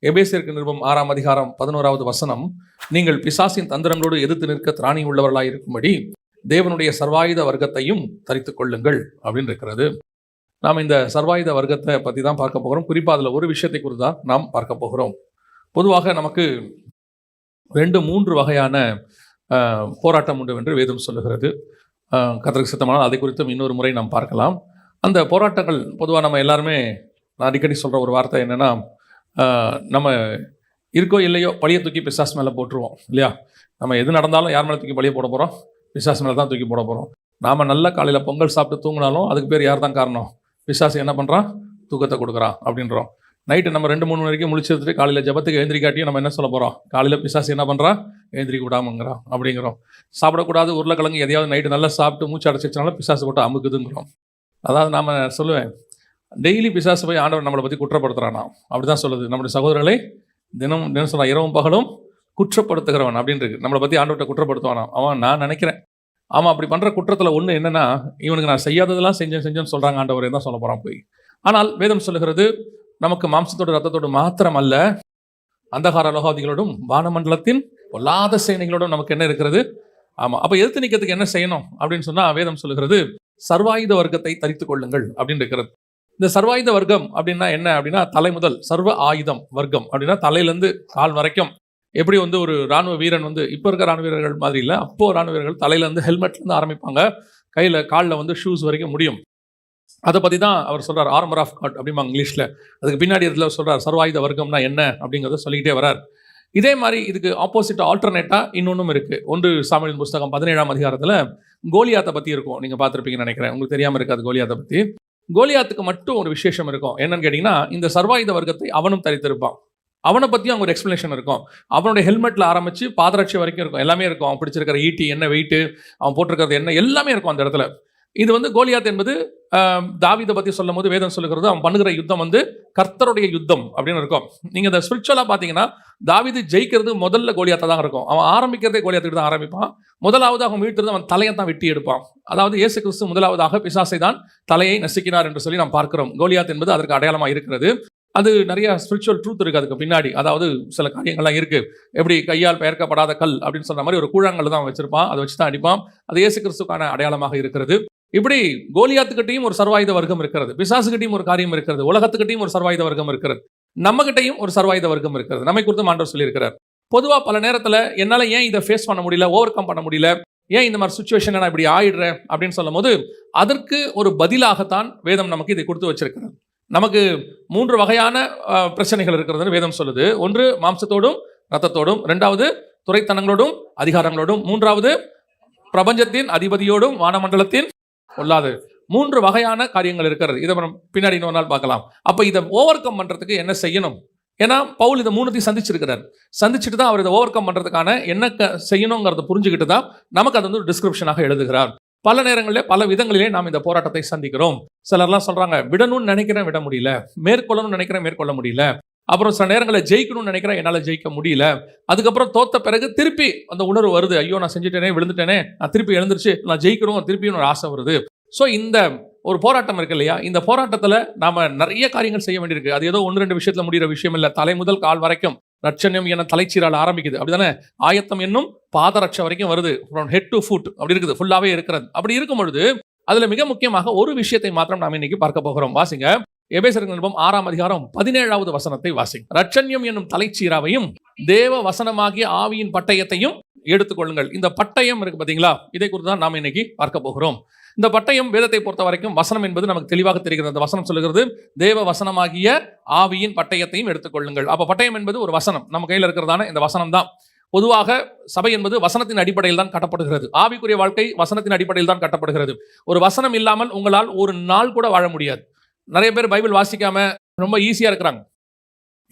எபேசியருக்கு நிருபம் 6ஆம் அதிகாரம் 11வது வசனம், நீங்கள் பிசாசின் தந்திரங்களோடு எதிர்த்து நிற்க திராணி உள்ளவர்களாய் இருக்கும்படி தேவனுடைய சர்வாயுத வர்க்கத்தையும் தரித்துக் கொள்ளுங்கள் அப்படின்னு இருக்கிறது. நாம் இந்த சர்வாயுத வர்க்கத்தை பற்றி தான் பார்க்க போகிறோம். குறிப்பாக அதில் ஒரு விஷயத்தை குறித்து தான் நாம் பார்க்க போகிறோம். பொதுவாக நமக்கு 2-3 வகையான போராட்டம் உண்டு என்று வேதம் சொல்லுகிறது. கர்த்தருக்கு சித்தமானால் அதை குறித்தும் இன்னொரு முறை நாம் பார்க்கலாம். அந்த போராட்டங்கள் பொதுவாக நம்ம எல்லாருமே, நான் அடிக்கடி சொல்கிற ஒரு வார்த்தை என்னென்னா, நம்ம இருக்கோ இல்லையோ பழியை தூக்கி பிசாசு மேலே போட்டுருவோம் இல்லையா? நம்ம எது நடந்தாலும் யார் மேலே தூக்கி பழியை போட போகிறோம்? பிசாசு மேலே தான் தூக்கி போட போகிறோம். நாம் நல்ல காலையில் பொங்கல் சாப்பிட்டு தூங்கினாலும் அதுக்கு பேர் யார் தான் காரணம்? பிசாசு என்ன பண்ணுறான்? தூக்கத்தை கொடுக்குறான் அப்படின்றோம். நைட்டு நம்ம 2-3 வரைக்கும் முழிச்சிருந்துட்டு காலையில் ஜபத்துக்கு எழுந்திரிக்காட்டியும் நம்ம என்ன சொல்ல போகிறோம்? காலையில் பிசாசு என்ன பண்ணுறான்? எழுந்திரிக்க விடாமங்கிறான் அப்படிங்கிறோம். சாப்பிடக்கூடாது உருளைக்கிழங்கு எதையாவது நைட்டு நல்லா சாப்பிட்டு மூச்சு அடைச்சிச்சனால பிசாசு போட்டு அமுக்குதுங்கிறோம். அதாவது நாம் சொல்லுவேன், டெய்லி பிசாசு போய் ஆண்டவர் நம்மளை பற்றி குற்றப்படுத்துகிறானா? அப்படி தான் சொல்லுது. நம்முடைய சகோதரர்களை தினம் சொல்கிறான், இரவும் பகலும் குற்றப்படுத்துகிறவன் அப்படின்னு இருக்கு. நம்மளை பற்றி ஆண்டவர்கிட்ட குற்றப்படுத்துவானா? அவன் நான் நினைக்கிறேன் அவன் அப்படி பண்ணுற குற்றத்தில் ஒன்று என்னென்னா, இவனுக்கு நான் செய்யாததெல்லாம் செஞ்சேன்னு சொல்கிறாங்க ஆண்டவரே தான் சொல்ல போகிறான் போய். ஆனால் வேதம் சொல்லுகிறது, நமக்கு மாம்சத்தோடு ரத்தத்தோடு மாத்திரம் அல்ல, அந்தகார லோகாதிகளோடும் வானமண்டலத்தின் பொல்லாத சேனைகளோடும் நமக்கு என்ன இருக்கிறது? ஆமாம். அப்போ எதிர்த்து நிற்கிறதுக்கு என்ன செய்யணும் அப்படின்னு சொன்னால் வேதம் சொல்லுகிறது, சர்வாயுத வர்க்கத்தை தரித்து கொள்ளுங்கள் அப்படின்னு இருக்கிறது. இந்த சர்வாயுத வர்க்கம் அப்படின்னா என்ன அப்படின்னா, தலை முதல் சர்வ ஆயுதம் வர்க்கம் அப்படின்னா தலையிலேருந்து கால் வரைக்கும். எப்படி ஒரு ராணுவ வீரன் இப்போ இருக்க ராணுவ வீரர்கள் மாதிரி இல்லை, அப்போ ராணுவ வீரர்கள் தலையிலேருந்து ஹெல்மெட்லேருந்து ஆரம்பிப்பாங்க, கையில் காலில் ஷூஸ் வரைக்கும் முடியும். அதை பற்றி தான் அவர் சொல்கிறார், ஆர்மர் ஆஃப் காட் அப்படிம்பாங்க இங்கிலீஷில். அதுக்கு பின்னாடி இடத்துல சொல்கிறார் சர்வாயுத வர்க்கம்னா என்ன அப்படிங்கிறத சொல்லிக்கிட்டே வரார். இதே மாதிரி இதுக்கு ஆப்போசிட் ஆல்டர்னேட்டாக இன்னொன்றும் இருக்குது. 1 சாமுவேலின் புஸ்தகம் 17ஆம் அதிகாரத்தில் கோலியாத்தை பற்றி இருக்கும். நீங்கள் பார்த்துருப்பீங்கன்னு நினைக்கிறேன். உங்களுக்கு தெரியாமல் இருக்காது கோலியாத்தை பற்றி. கோலியாத்துக்கு மட்டும் ஒரு விசேஷம் இருக்கும். என்னன்னு கேட்டிங்கன்னா, இந்த சர்வாயுத வர்க்கத்தை அவனும் தரித்திருப்பான். அவனை பற்றியும் அங்கே ஒரு எக்ஸ்ப்ளனேஷன் இருக்கும். அவனுடைய ஹெல்மெட்டில் ஆரம்பித்து பாதரட்சை வரைக்கும் இருக்கும், எல்லாமே இருக்கும். அவன் பிடிச்சிருக்கிற ஈட்டி என்ன, வெயிட்டு, அவன் போட்டிருக்கிறது என்ன, எல்லாமே இருக்கும் அந்த இடத்துல. இது கோலியாத் என்பது தாவீதை பற்றி சொல்லும் போது வேதம் சொல்லுகிறது, அவன் பண்ணுகிற யுத்தம் கர்த்தருடைய யுத்தம் அப்படின்னு இருக்கும். நீங்கள் இந்த ஸ்பிரிச்சுவலாக பார்த்தீங்கன்னா, தாவீது ஜெயிக்கிறது முதல்ல கோலியாத்தை தான் இருக்கும். அவன் ஆரம்பிக்கிறதே கோலியாத்துக்கு தான் ஆரம்பிப்பான். முதலாவது அவன் வீட்டுறது அவன் தலையை தான் வெட்டி எடுப்பான். அதாவது இயேசு கிறிஸ்து முதலாவதாக பிசாசை தான் தலையை நசுக்கினார் என்று சொல்லி நாம் பார்க்கிறோம். கோலியாத் என்பது அதற்கு அடையாளமாக இருக்கிறது. அது நிறைய ஸ்பிரிச்சுவல் ட்ரூத் இருக்குது அதுக்கு பின்னாடி. அதாவது சில காரியங்கள்லாம் இருக்குது. எப்படி கையால் பெயர்க்கப்படாத கல் அப்படின்னு சொல்கிற மாதிரி ஒரு கூழாங்கல் தான் வச்சிருப்பான், அதை வச்சு தான் அடிப்பான். அது இயேசு கிறிஸ்துக்கான அடையாளமாக இருக்கிறது. இப்படி கோலியாத்துக்கிட்டையும் ஒரு சர்வாயுத வர்க்கம் இருக்கிறது, பிசாசுகிட்டையும் ஒரு காரியம் இருக்கிறது, உலகத்துக்கிட்டையும் ஒரு சர்வாயுத வர்க்கம் இருக்கிறது, நம்மகிட்டையும் ஒரு சர்வாயுத வர்க்கம் இருக்கிறது. நம்மை குறித்து ஆண்டவர் சொல்லியிருக்கிறார். பொதுவாக பல நேரத்தில் என்னால் ஏன் இதை ஃபேஸ் பண்ண முடியல, ஓவர் கம் பண்ண முடியல, ஏன் இந்த மாதிரி சுச்சுவேஷன் நான் இப்படி ஆயிடுறேன் அப்படின்னு சொல்லும் போது அதற்கு ஒரு பதிலாகத்தான் வேதம் நமக்கு இதை கொடுத்து வச்சிருக்கிறது. நமக்கு 3 வகையான பிரச்சனைகள் இருக்கிறதுன்னு வேதம் சொல்லுது. 1 மாம்சத்தோடும் ரத்தத்தோடும், 2வது துரைத்தனங்களோடும் அதிகாரங்களோடும், 3வது பிரபஞ்சத்தின் அதிபதியோடும் வானமண்டலத்தின் பொல்லாத 3 வகையான காரியங்கள் இருக்கிறது. இதை நம்ம பின்னாடி இன்னொரு நாள் பார்க்கலாம். அப்போ இதை ஓவர் கம் பண்ணுறதுக்கு என்ன செய்யணும்? ஏன்னா பவுல் இதை 3த்தையும் சந்திச்சிருக்கிறார். சந்திச்சுட்டு தான் அவர் இதை ஓவர் கம் பண்ணுறதுக்கான என்ன செய்யணுங்கிறத புரிஞ்சுக்கிட்டு தான் நமக்கு அது ஒரு டிஸ்கிரிப்ஷனாக எழுதுகிறார். பல நேரங்களில் பல விதங்களிலே நாம் இந்த போராட்டத்தை சந்திக்கிறோம். சிலர்லாம் சொல்கிறாங்க, விடணும்னு நினைக்கிறேன் விட முடியல, மேற்கொள்ளணும்னு நினைக்கிறேன் மேற்கொள்ள முடியல, அப்புறம் சில நேரங்களில் ஜெயிக்கணும்னு நினைக்கிறேன் என்னால் ஜெயிக்க முடியல, அதுக்கப்புறம் தோத்த பிறகு திருப்பி அந்த உணர்வு வருது, ஐயோ நான் செஞ்சுட்டேனே விழுந்துட்டேனே, நான் திருப்பி எழுந்துருச்சு நான் ஜெயிக்கணும், திருப்பியும் ஒரு ஆசை வருது. ஸோ இந்த ஒரு போராட்டம் இருக்கு இல்லையா? இந்த போராட்டத்தில் நாம் நிறைய காரியங்கள் செய்ய வேண்டியிருக்கு. அது ஏதோ 1-2 விஷயத்தில் முடிகிற விஷயம் இல்லை. தலை முதல் கால் வரைக்கும் ரட்சண்யம் என தலைச்சீரால் ஆரம்பிக்குது, அப்படிதானே? ஆயத்தம் என்னும் பாதரட்சை வரைக்கும் வருது, ஃப்ரம் ஹெட் டு ஃபுட் அப்படி இருக்குது, ஃபுல்லாகவே இருக்கிறது. அப்படி இருக்கும் பொழுது அதில் மிக முக்கியமாக ஒரு விஷயத்தை மாத்திரம் நாம் இன்னைக்கு பார்க்க போகிறோம். வாசிங்க, எபேசியருக்கு நிருபம் 6ஆம் அதிகாரம் 17வது வசனத்தை வாசிங்க. ரட்சண்யம் என்னும் தலைச்சீராவையும் தேவ வசனமாகிய ஆவியின் பட்டயத்தையும் எடுத்துக்கொள்ளுங்கள். இந்த பட்டயம் இருக்கு பார்த்தீங்களா, இதை குறித்து தான் நாம் இன்னைக்கு பார்க்க போகிறோம். இந்த பட்டயம் வேதத்தை பொறுத்த வரைக்கும் வசனம் என்பது நமக்கு தெளிவாக தெரிகிறது. அந்த வசனம் சொல்லுகிறது, தேவ வசனமாகிய ஆவியின் பட்டயத்தையும் எடுத்துக்கொள்ளுங்கள். அப்போ பட்டயம் என்பது ஒரு வசனம், நம்ம கையில் இருக்கிறதான இந்த வசனம் தான். பொதுவாக சபை என்பது வசனத்தின் அடிப்படையில் தான் கட்டப்படுகிறது. ஆவிக்குரிய வாழ்க்கை வசனத்தின் அடிப்படையில் தான் கட்டப்படுகிறது. ஒரு வசனம் இல்லாமல் உங்களால் ஒரு நாள் கூட வாழ முடியாது. நிறைய பேர் பைபிள் வாசிக்காம ரொம்ப ஈஸியாக இருக்கிறாங்க.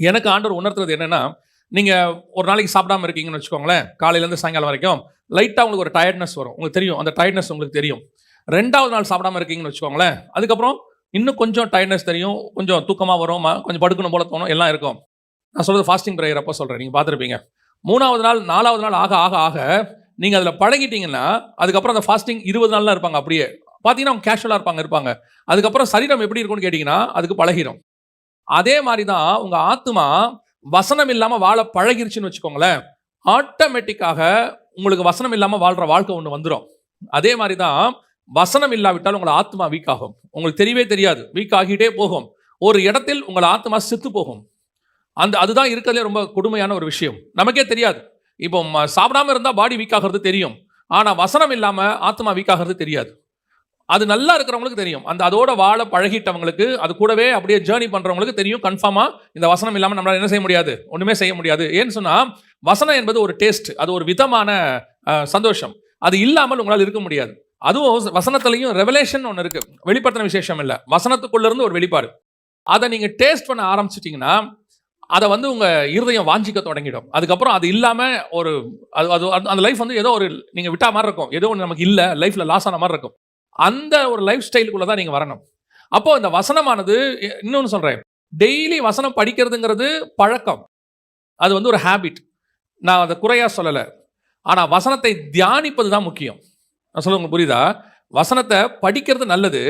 எனக்கு ஆண்டவர் உணர்த்துறது என்னன்னா, நீங்கள் ஒரு நாளைக்கு சாப்பிடாம இருக்கீங்கன்னு வச்சுக்கோங்களேன், காலையிலேருந்து சாயங்காலம் வரைக்கும் லைட்டாக உங்களுக்கு ஒரு டயர்ட்னஸ் வரும், உங்களுக்கு தெரியும், அந்த டயர்ட்னஸ் உங்களுக்கு தெரியும். 2வது நாள் சாப்பிடாம இருக்கீங்கன்னு வச்சுக்கோங்களேன், அதுக்கப்புறம் இன்னும் கொஞ்சம் டயர்ட்னஸ் தெரியும், கொஞ்சம் தூக்கமாக வரும், கொஞ்சம் படுக்கணும் போல தோணும், எல்லாம் இருக்கும். நான் சொல்கிறது ஃபாஸ்டிங் ப்ரேயர் அப்போ சொல்கிறேன், நீங்கள் பார்த்துருப்பீங்க. 3வது நாள் 4வது நாள் ஆக ஆக ஆக நீங்கள் அதில் பழகிட்டீங்கன்னா அதுக்கப்புறம் அந்த ஃபாஸ்டிங் 20 நாள்லாம் இருப்பாங்க. அப்படியே பார்த்தீங்கன்னா அவங்க கேஷுவலாக இருப்பாங்க. அதுக்கப்புறம் சரீரம் எப்படி இருக்கும்னு கேட்டிங்கன்னா அதுக்கு பழகிடும். அதே மாதிரி தான் உங்கள் ஆத்மா வசனம் இல்லாம வாழ பழகிருச்சுன்னு வச்சுக்கோங்களேன், ஆட்டோமேட்டிக்காக உங்களுக்கு வசனம் இல்லாம வாழ்ற வாழ்க்கை ஒண்ணு வந்துடும். அதே மாதிரி தான் வசனம் இல்லாவிட்டால் உங்கள் ஆத்மா வீக் ஆகும். உங்களுக்கு தெரியவே தெரியாது, வீக் ஆகிட்டே போகும். ஒரு இடத்தில் உங்கள் ஆத்மா செத்து போகும். அதுதான் இருக்கிறதுலே ரொம்ப கொடுமையான ஒரு விஷயம். நமக்கே தெரியாது. இப்போ சாப்பிடாம இருந்தா பாடி வீக் ஆகிறது தெரியும், ஆனா வசனம் இல்லாம ஆத்மா வீக் ஆகிறது தெரியாது. அது நல்லா இருக்கிறவங்களுக்கு தெரியும். அதோட வாழ பழகிட்டவங்களுக்கு, அது கூடவே அப்படியே ஜேர்னி பண்றவங்களுக்கு தெரியும் கன்ஃபார்மா இந்த வசனம் இல்லாம நம்மளால என்ன செய்ய முடியாது, ஒண்ணுமே செய்ய முடியாது. ஏன்னு சொன்னா வசனம் என்பது ஒரு டேஸ்ட், அது ஒரு விதமான சந்தோஷம். அது இல்லாமல் உங்களால் இருக்க முடியாது. அதுவும் வசனத்திலையும் ரெவலேஷன் ஒன்று இருக்கு, வெளிப்படுத்தின விசேஷம் இல்லை, வசனத்துக்குள்ள இருந்து ஒரு வெளிப்பாடு. அதை நீங்க டேஸ்ட் பண்ண ஆரம்பிச்சிட்டீங்கன்னா அதை உங்க இருதயம் வாஞ்சிக்க தொடங்கிடும். அதுக்கப்புறம் அது இல்லாம ஒரு அந்த லைஃப் ஏதோ ஒரு நீங்க விட்டா மாதிரி இருக்கும், ஏதோ ஒன்று நமக்கு இல்லை, லைஃப்ல லாஸ் ஆன மாதிரி இருக்கும். அந்த ஒரு லைஃப் ஸ்டைலுக்குள்ள தான் நீங்க வரணும். அப்போ இந்த வசனமானது, இன்னொன்னு சொல்றேன், டெய்லி வசனம் படிக்கிறதுங்கிறது பழக்கம், அது ஒரு ஹேபிட். நான் அதை குறையா சொல்லலை, ஆனா வசனத்தை தியானிப்பது தான் முக்கியம். நான் சொல்ல உங்களுக்கு புரியுதா? வசனத்தை படிக்கிறது நல்லது,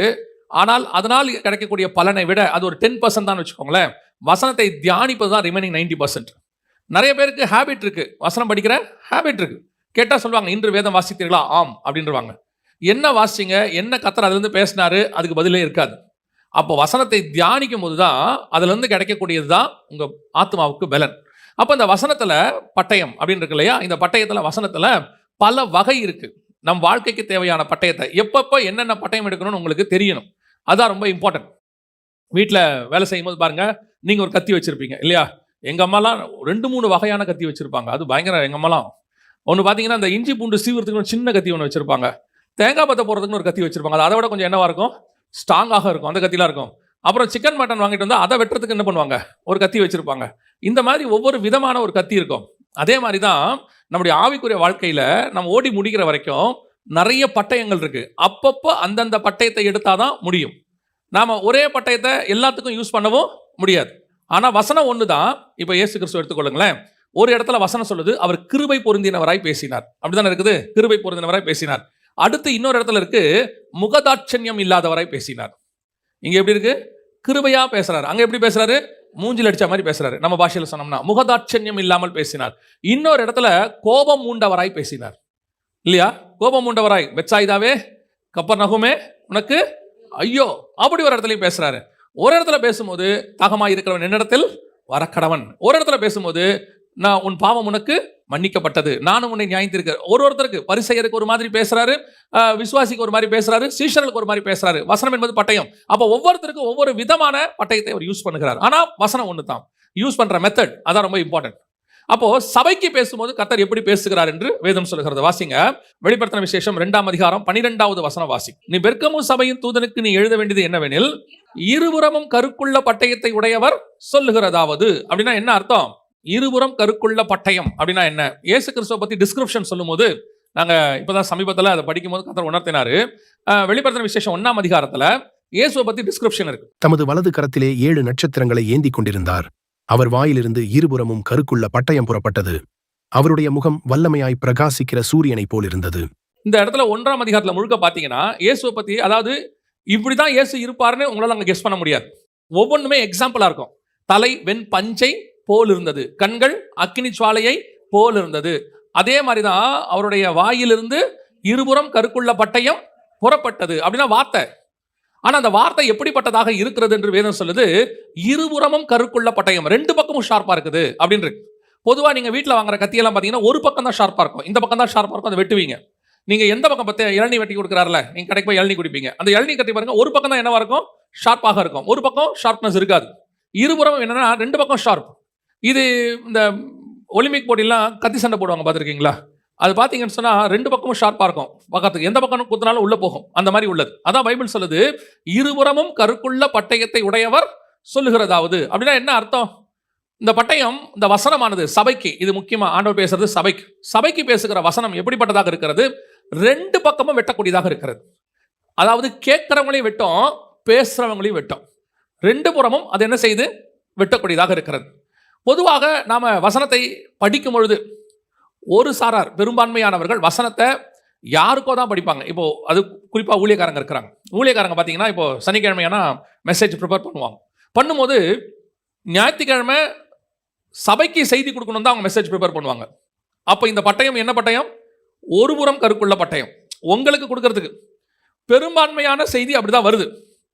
ஆனால் அதனால் கிடைக்கக்கூடிய பலனை விட அது ஒரு 10% தான் வச்சுக்கோங்களேன். வசனத்தை தியானிப்பது தான் ரிமைனிங் 90%. நிறைய பேருக்கு ஹேபிட் இருக்கு, வசனம் படிக்கிற ஹேபிட் இருக்கு. கேட்டா சொல்லுவாங்க, இன்று வேதம் வாசித்தீர்களா? ஆம் அப்படின்றவாங்க. என்ன வாசிங்க, என்ன கர்த்தர் அதுலேருந்து பேசினாரு, அதுக்கு பதிலே இருக்காது. அப்போ வசனத்தை தியானிக்கும் போது தான் அதுலேருந்து கிடைக்கக்கூடியது தான் உங்க ஆத்மாவுக்கு பலன். அப்போ இந்த வசனத்துல பட்டயம் அப்படின்னு இருக்கு இல்லையா, இந்த பட்டயத்துல வசனத்துல பல வகை இருக்கு. நம் வாழ்க்கைக்கு தேவையான பட்டயத்தை எப்பப்போ என்னென்ன பட்டயம் எடுக்கணும்னு உங்களுக்கு தெரியணும். அதான் ரொம்ப இம்பார்ட்டன்ட். வீட்டில் வேலை செய்யும் போது பாருங்க, நீங்க ஒரு கத்தி வச்சிருப்பீங்க இல்லையா? எங்க அம்மாலாம் 2-3 வகையான கத்தி வச்சிருப்பாங்க. அது பயங்கர. எங்க அம்மாலாம் ஒன்று பார்த்தீங்கன்னா, இந்த இஞ்சி பூண்டு சீவுறதுக்கு ஒரு சின்ன கத்தி ஒன்று வச்சிருப்பாங்க. தேங்காய் பற்ற போகிறதுக்குன்னு ஒரு கத்தி வச்சிருப்பாங்க. அது அதை விட கொஞ்சம் என்னவா இருக்கும், ஸ்ட்ராங்காக இருக்கும், அந்த கத்திலாம் இருக்கும். அப்புறம் சிக்கன் மட்டன் வாங்கிட்டு வந்தால் அதை வெட்டுறதுக்கு என்ன பண்ணுவாங்க, ஒரு கத்தி வச்சிருப்பாங்க. இந்த மாதிரி ஒவ்வொரு விதமான ஒரு கத்தி இருக்கும். அதே மாதிரி தான் நம்முடைய ஆவிக்குரிய வாழ்க்கையில் நம்ம ஓடி முடிக்கிற வரைக்கும் நிறைய பட்டயங்கள் இருக்கு. அப்பப்போ அந்தந்த பட்டயத்தை எடுத்தாதான் முடியும். நாம ஒரே பட்டயத்தை எல்லாத்துக்கும் யூஸ் பண்ணவும் முடியாது. ஆனால் வசனம் ஒன்று தான். இப்போ இயேசு கிறிஸ்து எடுத்துக்கொள்ளுங்களேன், ஒரு இடத்துல வசனம் சொல்லுது, அவர் கிருபை பொருந்தினவராய் பேசினார். அப்படிதானே இருக்குது, கிருபை பொருந்தினவராய் பேசினார். அடுத்து இன்னொரு இடத்துல இருக்கு, முகதாட்சண்யம் இல்லாதவராய் பேசினார். இங்க எப்படி இருக்கு, கிருபையா பேசுறாரு. அங்க எப்படி பேசுறாரு, மூஞ்சில் அடிச்ச மாதிரி பேசுறாரு. நம்ம பாஷையில சொன்னோம்னா முகதாட்சண்யம் இல்லாமல் பேசினார். இன்னொரு இடத்துல கோபம் மூண்டவராய் பேசினார் இல்லையா? கோபம் மூண்டவராய், பெத்சாயிதாவே, கப்பர்நகூமே, உனக்கு ஐயோ, அப்படி ஒரு இடத்துலயும் பேசுறாரு. ஒரு இடத்துல பேசும்போது தாகமாய் இருக்கிறவன் என்னிடத்தில் வரக்கடவன். ஒரு இடத்துல பேசும்போது நான் உன் பாவம் உனக்கு மன்னிக்கப்பட்டது, நானும் உன்னை நியாயத்திருக்கிறேன். ஒருத்தருக்கு பரிசேயருக்கு ஒரு மாதிரி பேசுறாரு, விசுவாசிக்கு ஒரு மாதிரி பேசுறாரு, சீஷர்களுக்கு ஒரு மாதிரி பேசுறாரு. வசனம் என்பது பட்டயம். அப்போ ஒவ்வொருத்தருக்கும் ஒவ்வொரு விதமான பட்டயத்தை அவர் யூஸ் பண்ணுகிறார். ஆனா வசனம் ஒன்று தான். யூஸ் பண்ற மெத்தட் அதான் ரொம்ப இம்பார்ட்டன்ட். அப்போ சபைக்கு பேசும்போது கர்த்தர் எப்படி பேசுகிறார் என்று வேதம் சொல்லுகிறது. வாசிங்க, வெளிப்படுத்தின விசேஷம் 2ஆம் அதிகாரம் 12வது வசனம் வாசி. நீ பெர்கமு சபையின் தூதனுக்கு நீ எழுத வேண்டியது என்னவெனில், இருபுறமும் கருக்குள்ள பட்டயத்தை உடையவர் சொல்லுகிறதாவது. அப்படின்னா என்ன அர்த்தம்? இருபுறம் கருக்குள்ள பட்டயம் அப்படின்னா என்ன? இயேசு கிறிஸ்துவை பத்தி டிஸ்கிரிப்ஷன் சொல்லும்போது, நாங்க இப்பதான் சமீபத்தில் அதை படிக்கும் போது கர்த்தர் உணர்த்தினாரு. வெளிப்படுத்தின விசேஷம் 1ஆம் அதிகாரத்துல இயேசுவை பத்தி டிஸ்கிரிப்ஷன் இருக்கு. தமது வலது கரத்திலே 7 நட்சத்திரங்களை ஏந்தி கொண்டிருந்தார். அவர் வாயிலிருந்து இருபுறமும் கருக்குள்ள பட்டயம் புறப்பட்டது. அவருடைய முகம் வல்லமையாய் பிரகாசிக்கிற சூரியனை போல் இருந்தது. இந்த இடத்துல 1ஆம் அதிகாரத்துல முழுக்க பாத்தீங்கன்னா இயேசுவை பத்தி, அதாவது இப்படிதான் இயேசு இருப்பாருன்னு உங்களால அங்க கெஸ் பண்ண முடியாது. ஒவ்வொன்றுமே எக்ஸாம்பிளா இருக்கும். தலை வெண் பஞ்சை போல் இருந்தது, கண்கள் அக்கினி ஜுவாலையை போல் இருந்தது. அதே மாதிரிதான் அவருடைய வாயிலிருந்து இருபுறம் கருக்குள்ள பட்டயம் புறப்பட்டது. அப்படின்னா வார்த்தை. ஆனா அந்த வார்த்தை எப்படிப்பட்டதாக இருக்கிறது என்று வேதம் சொல்லுது, இருபுறமும் கருக்குள்ள பட்டயம், 2 பக்கமும் ஷார்ப்பா இருக்குது அப்படின்னு இருக்கு. பொதுவா நீங்க வீட்டில் வாங்குற கத்தியெல்லாம் பாத்தீங்கன்னா ஒரு பக்கம் தான் ஷார்ப்பா இருக்கும், இந்த பக்கம் தான் ஷார்ப்பா இருக்கும், அதை வெட்டுவீங்க. நீங்க எந்த பக்கம் பார்த்து இளநீ வெட்டி கொடுக்குறாருல, நீங்க கடைக்கு போய் இளநீ குடிப்பீங்க, அந்த இளநீ கட்டி பாருங்க, ஒரு பக்கம் தான் என்னவா இருக்கும், ஷார்ப்பாக இருக்கும், ஒரு பக்கம் ஷார்ப்னஸ் இருக்காது. இருபுறம் என்னன்னா 2 பக்கம் ஷார்ப். இது இந்த ஒலிம்பிக் போட்டிலாம் கத்தி சண்டை போடுவாங்க பார்த்துருக்கீங்களா? அது பார்த்தீங்கன்னு சொன்னா 2 பக்கமும் ஷார்ப்பா இருக்கும், பக்கத்துக்கு எந்த பக்கம் குத்தினாலும் உள்ள போகும், அந்த மாதிரி உள்ளது. அதான் பைபிள் சொல்லுது, இருபுறமும் கருக்குள்ள பட்டயத்தை உடையவர் சொல்லுகிறதாவது. அப்படின்னா என்ன அர்த்தம்? இந்த பட்டயம், இந்த வசனமானது சபைக்கு, இது முக்கியமா ஆண்டவர் பேசுறது சபைக்கு. சபைக்கு பேசுகிற வசனம் எப்படிப்பட்டதாக இருக்கிறது? 2 பக்கமும் வெட்டக்கூடியதாக இருக்கிறது. அதாவது கேட்கிறவங்களையும் வெட்டும், பேசுறவங்களையும் வெட்டும். 2 புறமும் அது என்ன செய்து வெட்டக்கூடியதாக இருக்கிறது. பொதுவாக நாம வசனத்தை படிக்கும் பொழுது ஒரு சாரார், பெரும்பான்மையானவர்கள் வசனத்தை யாருக்கோ தான் படிப்பாங்க. இப்போ அது குறிப்பா ஊழியக்காரங்க இருக்கிறாங்க. ஊழியக்காரங்க பார்த்தீங்கன்னா இப்போ சனிக்கிழமையான மெசேஜ் ப்ரிப்பேர் பண்ணுவாங்க. பண்ணும்போது ஞாயிற்றுக்கிழமை சபைக்கு செய்தி கொடுக்கணும் தான் அவங்க மெசேஜ் ப்ரிப்பேர் பண்ணுவாங்க. அப்போ இந்த பட்டயம் என்ன பட்டயம்? ஒருபுறம் கருக்குள்ள பட்டயம். உங்களுக்கு கொடுக்கறதுக்கு பெரும்பான்மையான செய்தி அப்படிதான் வருது,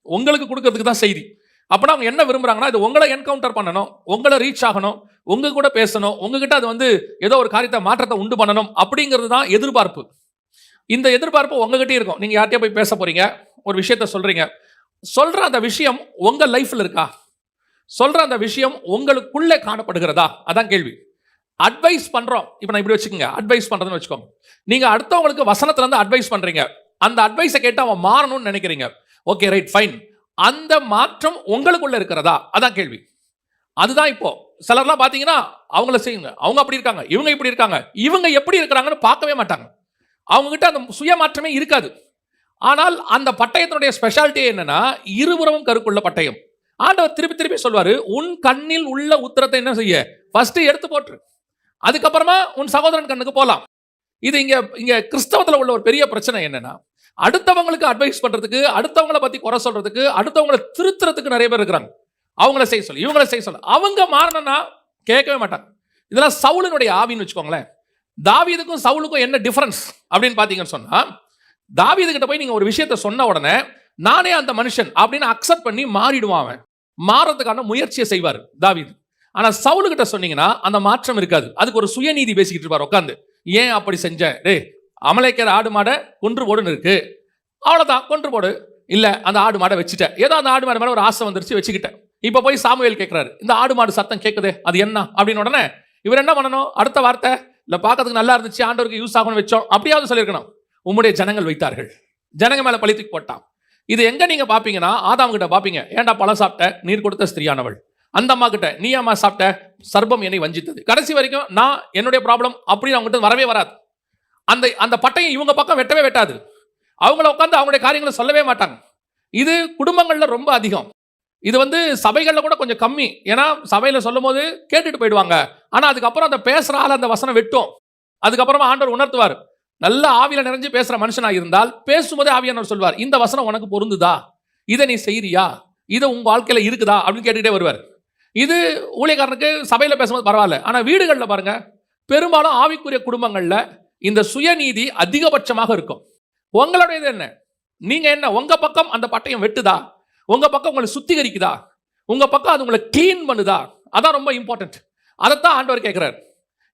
உங்களுக்கு கொடுக்கறதுக்கு தான் செய்தி. அப்போனா அவங்க என்ன விரும்புறாங்கன்னா, இது உங்களை என்கவுண்டர் பண்ணணும், உங்களை ரீச் ஆகணும், உங்க கூட பேசணும், உங்ககிட்ட அது வந்து ஏதோ ஒரு காரியத்தை மாற்றத்தை உண்டு பண்ணணும் அப்படிங்கிறது தான் எதிர்பார்ப்பு. இந்த எதிர்பார்ப்பு உங்ககிட்டயே இருக்கும். நீங்க யார்கிட்டயே போய் பேச போறீங்க, ஒரு விஷயத்த சொல்றீங்க, சொல்ற அந்த விஷயம் உங்க லைஃப்ல இருக்கா, சொல்ற அந்த விஷயம் உங்களுக்குள்ளே காணப்படுகிறதா, அதான் கேள்வி. அட்வைஸ் பண்றோம், இப்போ நான் இப்படி வச்சுக்கோங்க, அட்வைஸ் பண்றதுன்னு வச்சுக்கோங்க. நீங்க அடுத்தவங்களுக்கு வசனத்துல இருந்து அட்வைஸ் பண்றீங்க, அந்த அட்வைஸை கேட்டு அவன் மாறணும்னு நினைக்கிறீங்க. Okay, right, fine. அந்த மாற்றம் உங்களுக்குள்ள இருக்கிறதா, அதான் கேள்வி. அதுதான் இப்போ சிலர்லாம் பார்த்தீங்கன்னா அவங்கள செய்யுங்க, அவங்க அப்படி இருக்காங்க, இவங்க இப்படி இருக்காங்க, இவங்க எப்படி இருக்கிறாங்கன்னு பார்க்கவே மாட்டாங்க. அவங்க கிட்ட அந்த சுய மாற்றமே இருக்காது. ஆனால் அந்த பட்டயத்தினுடைய ஸ்பெஷாலிட்டி என்னன்னா, இருபுறமும் கருக்குள்ள பட்டயம். ஆண்டவர் திருப்பி திருப்பி சொல்வாரு, உன் கண்ணில் உள்ள உத்தரத்தை என்ன செய்ய, ஃபர்ஸ்ட் எடுத்து போட்டுரு, அதுக்கப்புறமா உன் சகோதரன் கண்ணுக்கு போலாம். இது இங்க கிறிஸ்தவத்தில் உள்ள ஒரு பெரிய பிரச்சனை என்னன்னா, அடுத்தவங்களுக்கு அட்வைஸ் பண்றதுக்கு, அடுத்தவங்களை பத்தி குறை சொல்றதுக்கு, அடுத்தவங்களை திருத்துறதுக்கு நிறைய பேர் இருக்கிறாங்க. அவங்கள செய்ய சொல்லு, இவங்களை செய்ய சொல்லு, அவங்க மாறணும்னா கேட்கவே மாட்டாங்க. இதெல்லாம் சவுலினுடைய ஆவின்னு வச்சுக்கோங்களேன். தாவீதுக்கும் சவுலுக்கும் என்ன டிஃபரன்ஸ் அப்படின்னு பார்த்தீங்கன்னு சொன்னா, தாவீது கிட்ட போய் நீங்க ஒரு விஷயத்தை சொன்ன உடனே நானே அந்த மனுஷன் அப்படின்னு அக்செப்ட் பண்ணி மாறிடுவான். அவன் மாறதுக்கான முயற்சியை செய்வார் தாவீது. ஆனா சவுலு கிட்ட சொன்னீங்கன்னா அந்த மாற்றம் இருக்காது. அதுக்கு ஒரு சுயநீதி பேசிக்கிட்டு இருப்பார் உட்காந்து. ஏன் அப்படி செஞ்சேன், டே அமலேக்கர் ஆடு மாடை கொன்று போடுன்னு இருக்கு, அவ்வளவுதான் கொன்று போடு, இல்ல அந்த ஆடு மாடை வச்சுட்டேன், ஏதோ அந்த ஆடு மாடு மேல ஒரு ஆசை வந்துருச்சு வச்சுக்கிட்டேன். இப்ப போய் சாமுவேல் கேட்கிறாரு, இந்த ஆடு மாடு சத்தம் கேட்குது அது என்ன அப்படின்னு. உடனே இவர் என்ன பண்ணணும், அடுத்த வார்த்தை, இல்ல பார்க்கறதுக்கு நல்லா இருந்துச்சு, ஆண்டவருக்கு யூஸ் ஆகணும்னு வச்சோம், அப்படியாவது சொல்லியிருக்கணும். உம்முடைய ஜனங்கள் வைத்தார்கள், ஜனங்க மேல பழித்துக்கு போட்டான். இது எங்க நீங்க பாப்பீங்கன்னா, ஆதாம் கிட்ட பாப்பீங்க, ஏன்டா பழம் சாப்பிட்ட, நீர் கொடுத்த ஸ்திரியானவள். அந்த அம்மா கிட்ட, நீ அம்மா சாப்பிட்ட, சர்ப்பம் என்னை வஞ்சித்தது. கடைசி வரைக்கும் நான் என்னுடைய ப்ராப்ளம் அப்படின்னு அவங்ககிட்ட வரவே வராது. அந்த பட்டையை இவங்க பக்கம் வெட்டவே வெட்டாது. அவங்கள உட்காந்து அவங்களுடைய காரியங்களை சொல்லவே மாட்டாங்க. இது குடும்பங்கள்ல ரொம்ப அதிகம். இது வந்து சபைகள்ல கூட கொஞ்சம் கம்மி. ஏன்னா சபையில சொல்லும் போது கேட்டுட்டு போயிடுவாங்க. ஆனா அதுக்கப்புறம் அந்த பேசுற ஆள் அந்த வசனம் வெட்டும். அதுக்கப்புறமா ஆண்டவர் உணர்த்துவார். நல்ல ஆவியில நிறைஞ்சு பேசுற மனுஷனா இருந்தால் பேசும்போதே ஆவியானவர் சொல்வார், இந்த வசனம் உனக்கு பொருந்துதா, இதை நீ செய்யறியா, இது உங்க வாழ்க்கையில இருக்குதா அப்படின்னு கேட்டுக்கிட்டே வருவார். இது ஊழியக்காரனுக்கு சபையில பேசும்போது பரவாயில்ல. ஆனா வீடுகளில் பாருங்க, பெரும்பாலும் ஆவிக்குரிய குடும்பங்கள்ல இந்த சுயநீதி அதிகபட்சமாக இருக்கும். உங்களுடையது என்ன, நீங்க என்ன, உங்க பக்கம் அந்த பட்டயம் வெட்டுதா, உங்க பக்கம் உங்களை சுத்திகரிக்குதா, உங்க பக்கம் அது உங்களை கிளீன் பண்ணுதா, அதான் ரொம்ப இம்பார்ட்டன்ட். அதைத்தான் ஆண்டவர் கேட்கிறார்.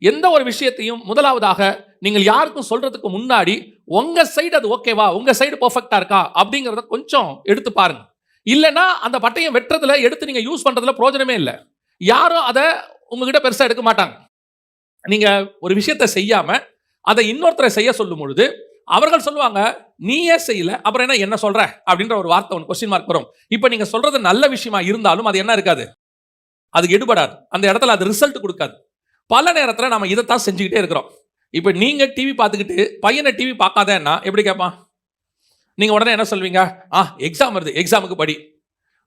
எந்த ஒரு விஷயத்தையும் முதலாவதாக நீங்கள் யாருக்கும் சொல்றதுக்கு முன்னாடி உங்க சைடு அது ஓகேவா, உங்க சைடு பெர்ஃபெக்ட்டா இருக்கா அப்படிங்கறத கொஞ்சம் எடுத்து பாருங்க. இல்லைன்னா அந்த பட்டையம் வெட்டுறதுல எடுத்து நீங்க யூஸ் பண்றதுல பிரயோஜனமே இல்லை. யாரும் அதை உங்ககிட்ட பெருசா எடுக்க மாட்டாங்க. நீங்க ஒரு விஷயத்தை செய்யாம அதை இன்னொருத்தரை செய்ய சொல்லும் பொழுது அவர்கள் சொல்லுவாங்க, நீயே செய்யல அப்புறம் என்ன சொல்ற அப்படின்ற ஒரு வார்த்தை ஒன்று கொஸ்டின் மார்க் வரும். இப்ப நீங்க சொல்றது நல்ல விஷயமா இருந்தாலும் அது என்ன இருக்காது, அது எடுபடாது, அந்த இடத்துல அது ரிசல்ட் கொடுக்காது. பல நேரத்தில் நம்ம இதைத்தான் செஞ்சுக்கிட்டே இருக்கிறோம். இப்போ நீங்க டிவி பார்த்துக்கிட்டு பையனை டிவி பார்க்காதேன்னா எப்படி கேட்பான்? நீங்க உடனே என்ன சொல்வீங்க, எக்ஸாம் வருது, எக்ஸாமுக்கு படி,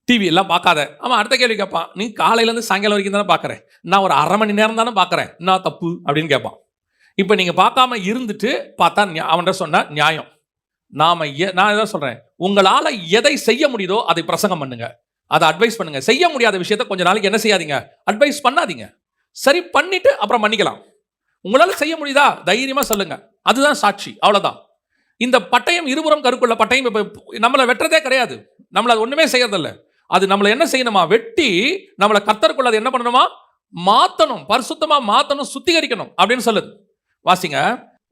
டிவி எல்லாம் பார்க்காத. அவன் அடுத்த கேள்வி கேட்பான், நீ காலையிலேருந்து சாயங்காலம் வரைக்கும் தானே பார்க்குறேன், நான் ஒரு அரை மணி நேரம் தானே பார்க்குறேன், என்ன தப்பு அப்படின்னு கேட்பான். இப்போ நீங்கள் பார்க்காம இருந்துட்டு பார்த்தா அவன்கிட்ட சொன்ன நியாயம். நான் எதாவது சொல்கிறேன், உங்களால் எதை செய்ய முடியுதோ அதை பிரசங்கம் பண்ணுங்க, அதை அட்வைஸ் பண்ணுங்க. செய்ய முடியாத விஷயத்த கொஞ்ச நாளைக்கு என்ன செய்யாதீங்க, அட்வைஸ் பண்ணாதீங்க. சரி பண்ணிட்டு அப்புறம் பண்ணிக்கலாம். உங்களால் செய்ய முடியுதா தைரியமா சொல்லுங்க, அதுதான் சாட்சி, அவ்வளோதான். இந்த பட்டயம் இருபுறம் கருக்குள்ள பட்டயம் இப்போ நம்மளை வெட்டுறதே கிடையாது, நம்மளை அது ஒன்றுமே செய்யறதில்ல. அது நம்மளை என்ன செய்யணுமா, வெட்டி நம்மளை கர்த்தருக்குள்ள அது என்ன பண்ணணுமா, மாற்றணும், பரிசுத்தமா மாற்றணும், சுத்திகரிக்கணும் அப்படின்னு சொல்லுது. வாசிங்க,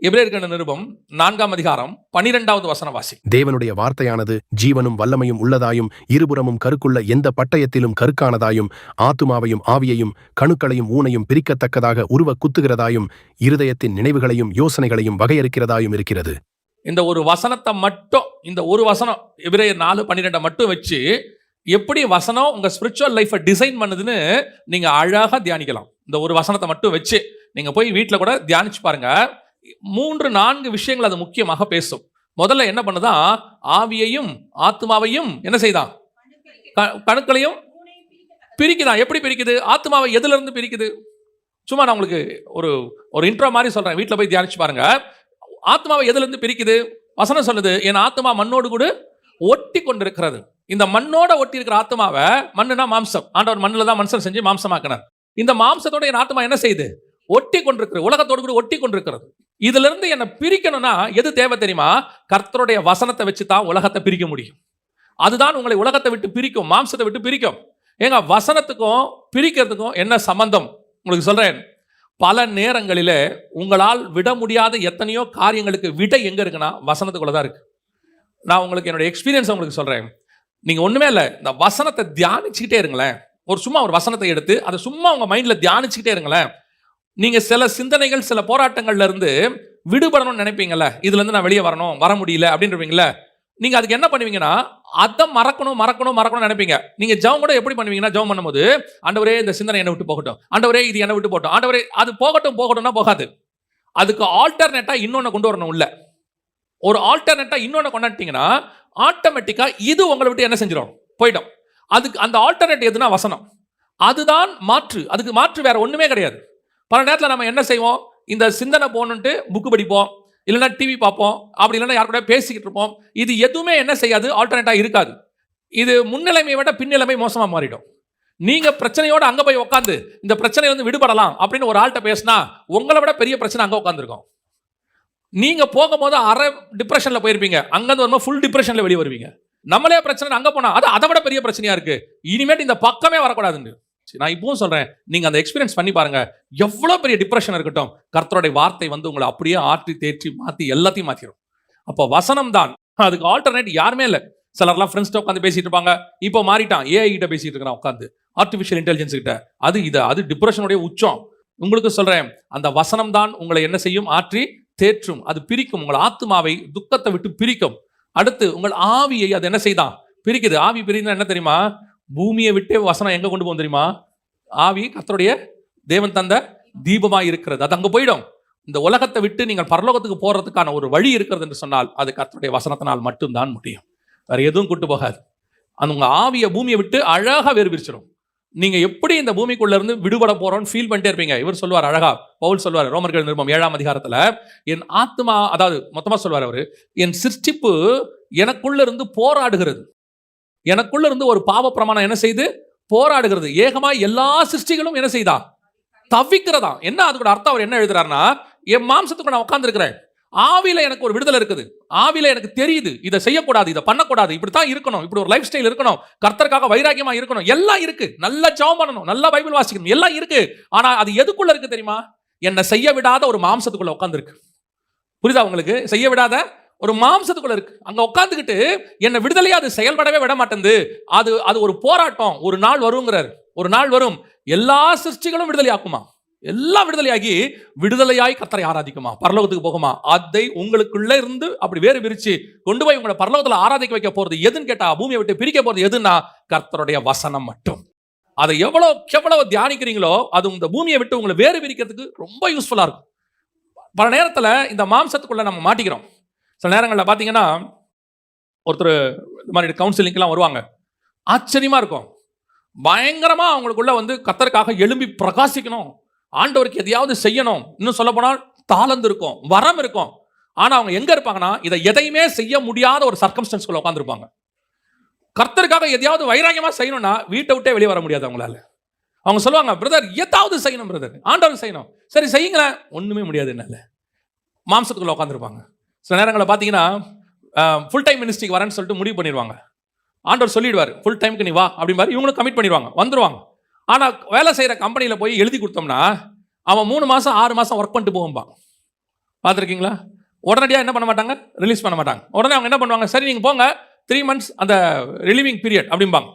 எபிரேயர் நிருபம் 4ஆம் அதிகாரம் 12வது வசனம் வாசி. தேவனுடைய வார்த்தையானது ஜீவனும் வல்லமையும் உள்ளதாயும் இருபுறமும் கருக்குள்ள எந்த பட்டயத்திலும் கருக்கானதாயும் ஆத்துமாவையும் ஆவியையும் கணுக்களையும் ஊனையும் பிரிக்கத்தக்கதாக உருவ குத்துகிறதாயும் இருதயத்தின் நினைவுகளையும் யோசனைகளையும் வகையறுக்கிறதாயும் இருக்கிறது. இந்த ஒரு வசனத்தை மட்டும், இந்த ஒரு வசனம் எபிரேயர் 4:12 மட்டும் வச்சு எப்படி வசனம் உங்க ஸ்பிரிச்சுவல் லைஃபை டிசைன் பண்ணுதுன்னு நீங்க அழகா தியானிக்கலாம். இந்த ஒரு வசனத்தை மட்டும் வச்சு நீங்க போய் வீட்டில் கூட தியானிச்சு பாருங்க. 3-4 விஷயங்கள் அது முக்கியமாக பேசும். முதல்ல என்ன பண்ணுதான், ஆவியையும் ஆத்மாவையும் என்ன செய்தான், கணுக்களையும் பிரிக்குதான். எப்படி பிரிக்குது, ஆத்மாவை எதுல இருந்து பிரிக்குது? சும்மா நான் உங்களுக்கு ஒரு இன்ட்ரோ மாதிரி சொல்றேன், வீட்டில் போய் தியானிச்சு பாருங்க. ஆத்மாவை எதுல இருந்து பிரிக்குது? வசனம் சொல்லுது, என் ஆத்மா மண்ணோடு கூட ஒட்டி கொண்டிருக்கிறது. இந்த மண்ணோட ஒட்டி இருக்கிற ஆத்மாவை, மண்ணுனா மாம்சம், ஆண்டவர் மண்ணில் தான் மனுஷன் செஞ்சு மாம்சமாக்கினார். இந்த மாம்சத்தோட என் ஆத்மா என்ன செய்யுது? ஒட்டி கொண்டிருக்கிறது, உலகத்தோடு கூட ஒட்டி கொண்டிருக்கிறது. இதுல இருந்து என்ன பிரிக்கணும்னா எது தேவை தெரியுமா? கர்த்தருடைய வசனத்தை வச்சு தான் உலகத்தை பிரிக்க முடியும். அதுதான் உங்களை உலகத்தை விட்டு பிரிக்கும், மாம்சத்தை விட்டு பிரிக்கும். ஏங்க, வசனத்துக்கும் பிரிக்கிறதுக்கும் என்ன சம்பந்தம்? உங்களுக்கு சொல்றேன். பல நேரங்களிலே உங்களால் விட முடியாத எத்தனையோ காரியங்களுக்கு விடை எங்க இருக்குன்னா வசனத்துக்குள்ள தான் இருக்கு. நான் உங்களுக்கு என்னோட எக்ஸ்பீரியன்ஸ் உங்களுக்கு சொல்றேன். நீங்க ஒண்ணுமே இல்லை, இந்த வசனத்தை தியானிச்சுக்கிட்டே இருங்களேன். சும்மா ஒரு வசனத்தை எடுத்து அதை சும்மா உங்க மைண்ட்ல தியானிச்சுக்கிட்டே இருங்களேன். நீங்க சில சிந்தனைகள், சில போராட்டங்கள்ல இருந்து விடுபடணும்னு நினைப்பீங்கல்ல, இதுல இருந்து நான் வெளியே வரணும், வர முடியல அப்படின்றீங்களா? நீங்க அதுக்கு என்ன பண்ணுவீங்கன்னா அதை மறக்கணும் நினைப்பீங்க. நீங்க ஜெபம் கூட எப்படி பண்ணுவீங்கன்னா, ஜெபம் பண்ணும்போது ஆண்டவரே இந்த சிந்தனை என்னை விட்டு போகட்டும், ஆண்டவரே இது என்னை விட்டு போகட்டும், ஆண்டவரே அது போகட்டும்னா போகாது. அதுக்கு ஆல்டர்னேட்டா இன்னொன்னு கொண்டு வரணும். உள்ள ஒரு ஆல்டர்னேட்டா இன்னொன்னு கொண்டாட்டிங்கன்னா ஆட்டோமேட்டிக்கா இது உங்களை விட்டு என்ன செஞ்சிடும்? போயிடும். அதுக்கு அந்த ஆல்டர்னேட் எதுனா வசனம். அதுதான் மாற்று. அதுக்கு மாற்று வேற ஒண்ணுமே கிடையாது. பல நேரத்தில் நம்ம என்ன செய்வோம்? இந்த சிந்தனை போகணுன்ட்டு புக்கு படிப்போம், இல்லைன்னா டிவி பார்ப்போம், அப்படி இல்லைன்னா யார் கூட பேசிக்கிட்டு இருப்போம். இது எதுவுமே என்ன செய்யாது? ஆல்டர்னேட்டா இருக்காது. இது முன்னிலைமையை விட பின்னிலைமை மோசமா மாறிடும். நீங்க பிரச்சனையோட அங்க போய் உட்காந்து இந்த பிரச்சனையில இருந்து விடுபடலாம் அப்படின்னு ஒரு ஆள்கிட்ட பேசினா உங்களை விட பெரிய பிரச்சனை அங்க உட்காந்துருக்கும். நீங்க போகும்போது அரை டிப்ரெஷன்ல போயிருப்பீங்க, அங்கிருந்து வரும்போது ஃபுல் டிப்ரெஷன்ல வெளியே வருவீங்க. நம்மளே பிரச்சனை அங்க போனா அது அதை விட பெரிய பிரச்சனையா இருக்கு, இனிமேட்டு இந்த பக்கமே வரக்கூடாதுன்னு. நான் இப்பவும் சொல்றேன், நீங்க அந்த எக்ஸ்பீரியன்ஸ் பண்ணி பாருங்க. எவ்வளவு பெரிய டிப்ரெஷன் இருக்கட்டும், கர்த்தருடைய வார்த்தை வந்து உங்களை அப்படியே ஆற்றி தேற்றி மாத்தி எல்லாத்தையும் மாத்திரும். அப்போ வசனம் தான் அதுக்கு ஆல்டர்னேட் யாருமே இல்லை. சிலர்லாம் ஃப்ரெண்ட்ஸ்ட உட்காந்து பேசிட்டு இருப்பாங்க, இப்போ மாறிட்டான், ஏஐ கிட்ட பேசிட்டு இருக்கிறான் உட்காந்து, ஆர்டிஃபிஷியல் இன்டெலிஜென்ஸ் கிட்ட. அது டிப்ரெஷனுடைய உச்சம். உங்களுக்கு சொல்றேன், அந்த வசனம் தான் உங்களை என்ன செய்யும்? ஆற்றி தேற்றும். அது பிரிக்கும், உங்கள் ஆத்மாவை துக்கத்தை விட்டு பிரிக்கும். அடுத்து உங்கள் ஆவியை அது என்ன செய்தான்? பிரிக்குது. ஆவி பிரிந்தா என்ன தெரியுமா? பூமியை விட்டே வசனம் எங்க கொண்டு போகும் தெரியுமா? ஆவி கர்த்தருடைய தேவன் தந்த தீபமாய் இருக்கிறது, அது அங்க போயிடும். இந்த உலகத்தை விட்டு நீங்கள் பரலோகத்துக்கு போறதுக்கான ஒரு வழி இருக்கிறது என்று சொன்னால் அது கர்த்தருடைய வசனத்தினால் மட்டும்தான் முடியும். வேற எதுவும் கூட்டு போகாது. அந்த உங்க ஆவியை பூமியை விட்டு அழகா வேறு பிரிச்சிடும். நீங்க எப்படி இந்த பூமிக்குள்ள இருந்து விடுபட போறோம்னு ஃபீல் பண்ணிட்டே இருப்பீங்க. இவர் சொல்லுவார் அழகா, பவுல் சொல்லுவார் ரோமர்கள் நிருபம் 7ஆம் அதிகாரத்துல, என் ஆத்மா, அதாவது மொத்தமா சொல்வார் அவரு, என் சிருஷ்டிப்பு எனக்குள்ள இருந்து போராடுகிறது. எனக்குள்ள இருந்து ஒரு பாவ பிரமாணம் என்ன செய்து போராடுகிறது. ஏகமா எல்லா சிருஷ்டிகளும் என்ன செய்தா? தவிக்கிறதா. என்ன அதுக்கு அர்த்தம்? அவர் என்ன எழுதுறாருன்னா, என் மாம்சத்துக்கு நான் உட்கார்ந்து இருக்கிறேன், ஆவியில எனக்கு ஒரு விடுதலை இருக்குது, ஆவியில எனக்கு தெரியுது இதை செய்யக்கூடாது, இதை பண்ணக்கூடாது, இப்படித்தான் இருக்கணும், இப்படி ஒரு லைஃப் ஸ்டைல் இருக்கணும், கர்த்தருக்காக வைராக்கியமா இருக்கணும், எல்லாம் இருக்கு. நல்லா ஜெபம் பண்ணணும், நல்லா பைபிள் வாசிக்கணும், எல்லாம் இருக்கு. ஆனா அது எதுக்குள்ள இருக்கு தெரியுமா? என்னை செய்ய விடாத ஒரு மாம்சத்துக்குள்ள உட்கார்ந்து இருக்கு. புரியுதா உங்களுக்கு? செய்ய விடாத ஒரு மாம்சத்துக்குள்ள இருக்கு. அங்க உட்கார்ந்துக்கிட்டு என்ன விடுதலையா அது செயல்படவே விட மாட்டேங்குது. அது ஒரு போராட்டம். ஒரு நாள் வருங்கிறார், ஒரு நாள் வரும், எல்லா சிருஷ்டிகளும் விடுதலையாக்குமா, எல்லாம் விடுதலையாகி விடுதலையாய் கர்த்தரை ஆராதிக்குமா, பரலோகத்துக்கு போகுமா. அதை உங்களுக்குள்ள இருந்து அப்படி வேறு பிரிச்சு கொண்டு போய் உங்களை பரலோகத்துல ஆராதிக்க வைக்க போறது எதுன்னு கேட்டா, பூமியை விட்டு பிரிக்க போறது எதுன்னா கர்த்தருடைய வசனம் மட்டும். அதை எவ்வளவு தியானிக்கிறீங்களோ அது இந்த பூமியை விட்டு உங்களை வேறு பிரிக்கிறதுக்கு ரொம்ப யூஸ்ஃபுல்லா இருக்கும். பல நேரத்துல இந்த மாம்சத்துக்குள்ள நம்ம மாட்டிக்கிறோம். சில நேரங்களில் பார்த்தீங்கன்னா ஒருத்தர் இந்த மாதிரி கவுன்சிலிங்லாம் வருவாங்க, ஆச்சரியமா இருக்கும். பயங்கரமா அவங்களுக்குள்ள வந்து கர்த்தருக்காக எழும்பி பிரகாசிக்கணும், ஆண்டவருக்கு எதையாவது செய்யணும், இன்னும் சொல்ல போனால் தாளந்து இருக்கும், வரம் இருக்கும். ஆனா அவங்க எங்க இருப்பாங்கன்னா, இதை எதையுமே செய்ய முடியாத ஒரு சர்க்கம்ஸ்டன்ஸ்குள்ள உட்காந்துருப்பாங்க. கர்த்தருக்காக எதையாவது வைராக்கியமா செய்யணும்னா வீட்டை விட்டே வெளியே வர முடியாது அவங்களால. அவங்க சொல்லுவாங்க, பிரதர் ஏதாவது செய்யணும், பிரதர் ஆண்டவர் செய்யணும். சரி செய்யுங்களேன், ஒண்ணுமே முடியாது, என்னால. மாம்சத்துக்குள்ள உட்காந்துருப்பாங்க. சில நேரங்களில் பார்த்தீங்கன்னா ஃபுல் டைம் மினிஸ்ட்ரிக்கு வரேன்னு சொல்லிட்டு முடிவு பண்ணிடுவாங்க. ஆண்டவர் சொல்லிடுவார், ஃபுல் டைமுக்கு நீ வா அப்படி மாதிரி இவங்களும் கமிட் பண்ணிடுவாங்க, வந்துடுவாங்க. ஆனால் வேலை செய்கிற கம்பெனியில் போய் எழுதி கொடுத்தோம்னா அவன் 3 மாதம் 6 மாதம் ஒர்க் பண்ணிட்டு போகும்பான். பார்த்துருக்கீங்களா? உடனடியாக என்ன பண்ண மாட்டாங்க, ரிலீஸ் பண்ண மாட்டாங்க. உடனே அவங்க என்ன பண்ணுவாங்க, சரி நீங்கள் போங்க 3 months அந்த ரிலீவிங் பீரியட் அப்படிம்பாங்க.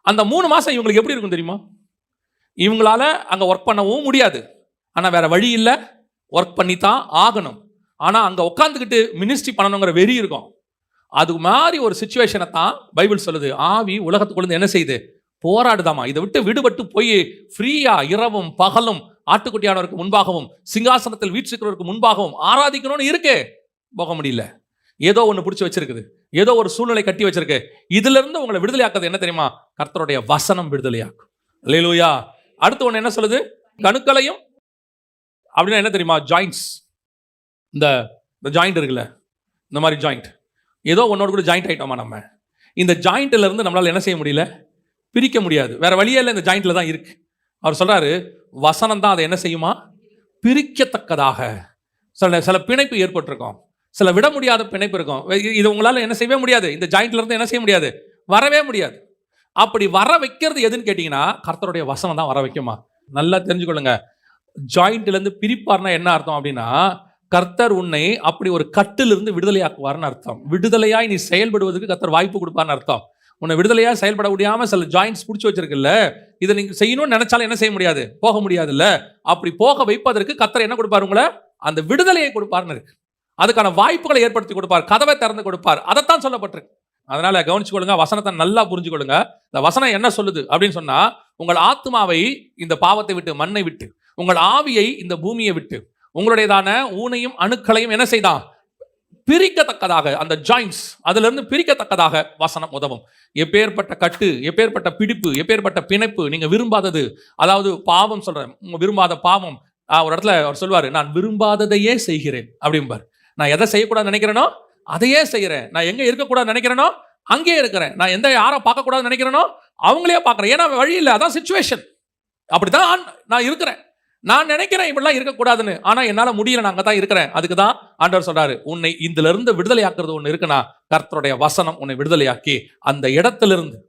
அந்த 3 மாதம் இவங்களுக்கு எப்படி இருக்கும் தெரியுமா? இவங்களால அங்கே ஒர்க் பண்ணவும் முடியாது, ஆனால் வேற வழி இல்லை, ஒர்க் பண்ணி தான் ஆகணும். ஆனால் அங்கே உட்காந்துக்கிட்டு மினிஸ்ட்ரி பண்ணணுங்கிற வெறி இருக்கும். அது மாதிரி ஒரு சிச்சுவேஷனை தான் பைபிள் சொல்லுது, ஆவி உலகத்துக்குள்ள என்ன செய்யுது, போராடுதாமா. இதை விட்டு விடுபட்டு போய் ஃப்ரீயா இரவும் பகலும் ஆட்டுக்குட்டியானவருக்கு முன்பாகவும் சிங்காசனத்தில் வீற்றிருக்கிறவருக்கு முன்பாகவும் ஆராதிக்கணும்னு இருக்கு, போக முடியல. ஏதோ ஒன்று பிடிச்சி வச்சிருக்குது, ஏதோ ஒரு சூழ்நிலை கட்டி வச்சிருக்கு. இதுல இருந்து உங்களை விடுதலையாக்குறது என்ன தெரியுமா? கர்த்தருடைய வசனம் விடுதலையாக்கும். அல்லேலூயா. அடுத்து ஒன்று என்ன சொல்லுது, கணுக்களையும் அப்படின்னா என்ன தெரியுமா? ஜாயிண்ட்ஸ். இந்த ஜாயிண்ட் இருக்குல்ல, இந்த மாதிரி ஜாயிண்ட் ஏதோ ஒன்னோட கூட ஜாயிண்ட் ஆயிட்டோமா நம்ம. இந்த ஜாயிண்ட்ல இருந்து நம்மளால என்ன செய்ய முடியல, பிரிக்க முடியாது, வேற வழியே இல்லை, இந்த ஜாயிண்ட்ல தான் இருக்கு. அவர் சொல்றாரு, வசனம் தான் அதை என்ன செய்யுமா, பிரிக்கத்தக்கதாக. சில பிணைப்பு ஏற்பட்டிருக்கும், சில விட முடியாத பிணைப்பு இருக்கும். இது உங்களால் என்ன செய்யவே முடியாது, இந்த ஜாயிண்ட்ல இருந்து என்ன செய்ய முடியாது, வரவே முடியாது. அப்படி வர வைக்கிறது எதுன்னு கேட்டீங்கன்னா, கர்த்தருடைய வசனம் தான் வர வைக்குமா. நல்லா தெரிஞ்சுக்கொள்ளுங்க, ஜாயிண்ட்ல இருந்து பிரிப்பார்னா என்ன அர்த்தம் அப்படின்னா, கர்த்தர் உன்னை அப்படி ஒரு கட்டிலிருந்து விடுதலையாக்குவார்னு அர்த்தம். விடுதலையாய் நீ செயல்படுவதற்கு கர்த்தர் வாய்ப்பு கொடுப்பார்னு அர்த்தம். உன்னை விடுதலையா செயல்பட முடியாம சில ஜாயின்ட்ஸ் பிடிச்சி வச்சிருக்குல்ல, இதை நீங்க செய்யணும்னு நினைச்சாலும் என்ன செய்ய முடியாது, போக முடியாதுல்ல. அப்படி போக வைப்பதற்கு கர்த்தர் என்ன கொடுப்பார், உங்களை அந்த விடுதலையை கொடுப்பார்னு இருக்கு. அதுக்கான வாய்ப்புகளை ஏற்படுத்தி கொடுப்பார், கதவை திறந்து கொடுப்பார். அதைத்தான் சொல்லப்பட்டிருக்கு. அதனால கவனிச்சுக்கொள்ளுங்க, வசனத்தை நல்லா புரிஞ்சுக்கொள்ளுங்க. இந்த வசனம் என்ன சொல்லுது அப்படின்னு சொன்னா, உங்கள் ஆத்மாவை இந்த பாவத்தை விட்டு, மண்ணை விட்டு, உங்கள் ஆவியை இந்த பூமியை விட்டு, உங்களுடையதான ஊனையும் அணுக்களையும் என்ன செய்தான், பிரிக்கத்தக்கதாக, அந்த ஜாயின்ட்ஸ் அதுல இருந்து பிரிக்கத்தக்கதாக வசனம் உதவும். எப்பேற்பட்ட கட்டு, எப்பேற்பட்ட பிடிப்பு, எப்பேற்பட்ட பிணைப்பு, நீங்க விரும்பாதது, அதாவது பாவம் சொல்றேன், விரும்பாத பாவம். ஒரு இடத்துல அவர் சொல்வாரு, நான் விரும்பாததையே செய்கிறேன் அப்படிம்பார். நான் எதை செய்யக்கூடாது நினைக்கிறேனோ அதையே செய்கிறேன். நான் எங்க இருக்கக்கூடாது நினைக்கிறேனோ அங்கேயே இருக்கிறேன். நான் எந்த யாரை பார்க்கக்கூடாது நினைக்கிறேனோ அவங்களே பார்க்குறேன். ஏன்னா வழி இல்லை, அதான் சிச்சுவேஷன். அப்படிதான் நான் இருக்கிறேன். நான் நினைக்கிறேன் இப்படிலாம் இருக்கக்கூடாதுன்னு, ஆனா என்னால முடியல, நான் அங்கே தான் இருக்கிறேன். அதுக்கு தான் ஆண்டவர் சொல்றாரு, உன்னை இதுல இருந்து விடுதலையாக்குறது ஒன்று இருக்குன்னா, கர்த்தருடைய வசனம் உன்னை விடுதலையாக்கி அந்த இடத்திலிருந்து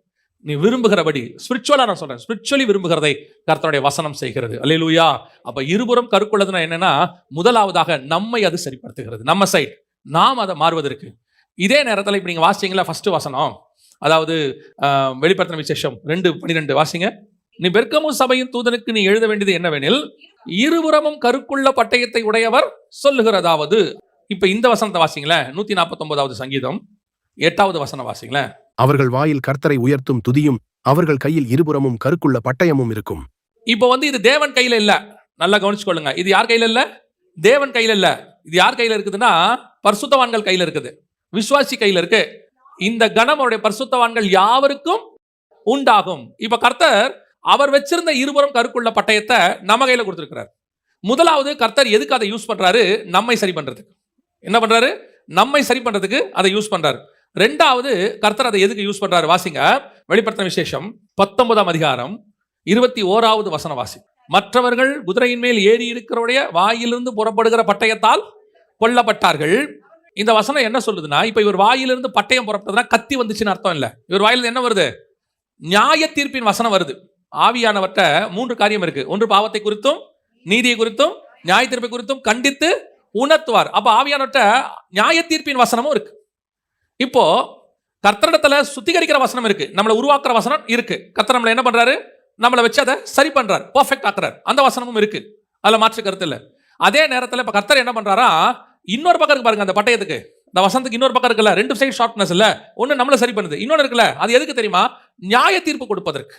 நீ விரும்புகிறபடி, ஸ்பிரிச்சுவலா நான் சொல்றேன், ஸ்பிரிச்சுவலி விரும்புகிறதை கர்த்தருடைய வசனம் செய்கிறது. அல்லேலூயா. அப்ப இருபுறம் கருக்குள்ளதுன்னா என்னன்னா, முதலாவதாக நம்மை அது சரிப்படுத்துகிறது, நம்ம சைடு நாம் அதை மாறுவதற்கு. இதே நேரத்தில் இப்ப நீங்க வாசிச்சீங்களா ஃபர்ஸ்ட் வசனம், அதாவது வெளிப்படுத்தின விசேஷம் 2:12 வாசிங்க. நீ பெர்கமு சபையின் தூதனுக்கு நீ எழுத வேண்டியது என்னவெனில், இருபுறமும் கருக்குள்ள பட்டயத்தை உடையவர் சொல்லுகிறதாவது. இப்ப இந்த வசனத்தை வாசிங்களேன், 149வது சங்கீதம் 8வது வசனம் வாசிங்களேன். அவர்கள் வாயில் கர்த்தரை உயர்த்தும் துதியும், அவர்கள் கையில் இருபுறமும் கருக்குள்ள பட்டயமும் இருக்கும். இப்போ இது தேவன் கையில இல்ல, நல்லா கவனிச்சுக்கொள்ளுங்க. இது யார் கையில இல்ல, தேவன் கையில இல்ல. இது யார் கையில இருக்குதுன்னா, பரிசுத்தவான்கள் கையில இருக்குது, விசுவாசி கையில இருக்கு. இந்த கணம் அவருடைய பரிசுத்தவான்கள் யாவருக்கும் உண்டாகும். இப்ப கர்த்தர் அவர் வச்சிருந்த இருபுறம் கருக்குள்ள பட்டயத்தை நம்ம கையில கொடுத்திருக்கிறார். முதலாவது, கர்த்தர் எதுக்கு அதை யூஸ் பண்றாரு, நம்மை சரி பண்றதுக்கு. என்ன பண்றாரு, நம்மை சரி பண்றதுக்கு அதை யூஸ் பண்றாரு. ரெண்டாவது, கர்த்தர் அதை எதுக்கு யூஸ் பண்றாரு வாசிங்க. வெளிப்படுத்தின விசேஷம் 19ஆம் அதிகாரம் 21வது வசனம் வாசி. மற்றவர்கள் குதிரையின் மேல் ஏறி இருக்கிறவருடைய வாயிலிருந்து புறப்படுகிற பட்டயத்தால் கொல்லப்பட்டார்கள். இந்த வசனம் என்ன சொல்லுதுன்னா, இப்ப இவர் வாயிலிருந்து பட்டயம் புறப்படுறதுனா கத்தி வந்துச்சுன்னு அர்த்தம் இல்ல. இவர் வாயிலிருந்து என்ன வருது, நியாய தீர்ப்பின் வசனம் வருது. ஆவியானவற்ற 3 காரியம் இருக்கு. ஒன்று, பாவத்தை குறித்தும் நீதியை குறித்தும் நியாய தீர்ப்பை குறித்தும் கண்டித்து உணர்த்துவார். அப்ப ஆவியானவற்ற நியாய தீர்ப்பின் வசனமும் இருக்கு. இப்போ கர்த்தரிடத்துல சுத்திகரிக்கிற வசனம் இருக்கு, நம்மளை உருவாக்குற வசனம் இருக்கு. கர்த்தர் நம்மளை என்ன பண்றாரு, நம்மளை வச்சு அதை சரி பண்றாரு, பர்ஃபெக்ட் ஆக்குறாரு. அந்த வசனமும் இருக்கு, அதுல மாற்று கருத்து இல்லை. அதே நேரத்தில் இப்ப கர்த்தர் என்ன பண்றாரா, இன்னொரு பக்கம் இருக்கு பாருங்க, அந்த பட்டயத்துக்கு, இந்த வசனத்துக்கு இன்னொரு பக்கம் இருக்குல்ல, 2 சைடு ஷார்ப்னஸ் இல்ல, ஒன்னு நம்மளை சரி பண்ணுது, இன்னொன்னு இருக்குல்ல, அது எதுக்கு தெரியுமா, நியாய தீர்ப்பு கொடுப்பதற்கு.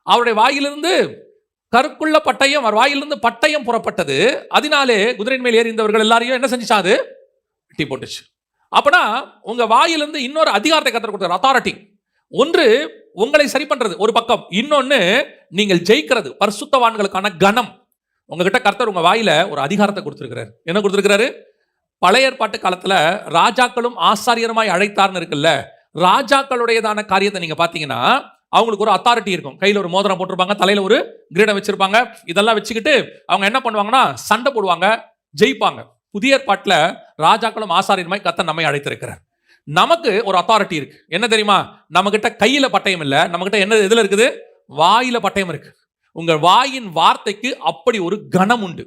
அவருடைய வாயிலிருந்து கருக்குள்ள பட்டயம், அவர் வாயிலிருந்து பட்டயம் புறப்பட்டது, அதனாலே குதிரையின் மேல் ஏறி இருந்தவர்கள் எல்லாரையும் என்ன செஞ்சுச்சா, அது வெட்டி போட்டுச்சு. அப்பனா உங்க வாயிலிருந்து இன்னொரு அதிகாரத்தை கர்த்தர் கொடுத்தார், அத்தாரிட்டி. ஒன்று உங்களை சரி பண்றது ஒரு பக்கம், இன்னொன்னு நீங்கள் ஜெயிக்கிறது, பரிசுத்தவான்களுக்கான கணம். உங்ககிட்ட கர்த்தர் உங்க வாயில ஒரு அதிகாரத்தை கொடுத்திருக்கிறார். என்ன கொடுத்திருக்கிறாரு, பழைய ஏற்பாட்டு காலத்துல ராஜாக்களும் ஆசாரியருமாய் அழைத்தார்னு இருக்குல்ல, ராஜாக்களுடையதான காரியத்தை நீங்க பாத்தீங்கன்னா அவங்களுக்கு ஒரு அத்தாரிட்டி இருக்கும். கையில ஒரு மோதிரம் போட்டிருப்பாங்க, தலையில ஒரு கிரீடம் வச்சிருப்பாங்க. இதெல்லாம் வச்சுக்கிட்டு அவங்க என்ன பண்ணுவாங்கன்னா சண்டை போடுவாங்க, ஜெயிப்பாங்க. புதிய ஏற்பாட்டுல ராஜாக்களும் ஆசாரியருமாய் கர்த்தர் நம்மை அழைத்திருக்கிறார். நமக்கு ஒரு அத்தாரிட்டி இருக்கு. என்ன தெரியுமா, நம்ம கிட்ட கையில பட்டயம் இல்ல, நம்ம கிட்ட என்ன எதுல இருக்குது, வாயில பட்டயம் இருக்கு. உங்க வாயின் வார்த்தைக்கு அப்படி ஒரு கணம் உண்டு.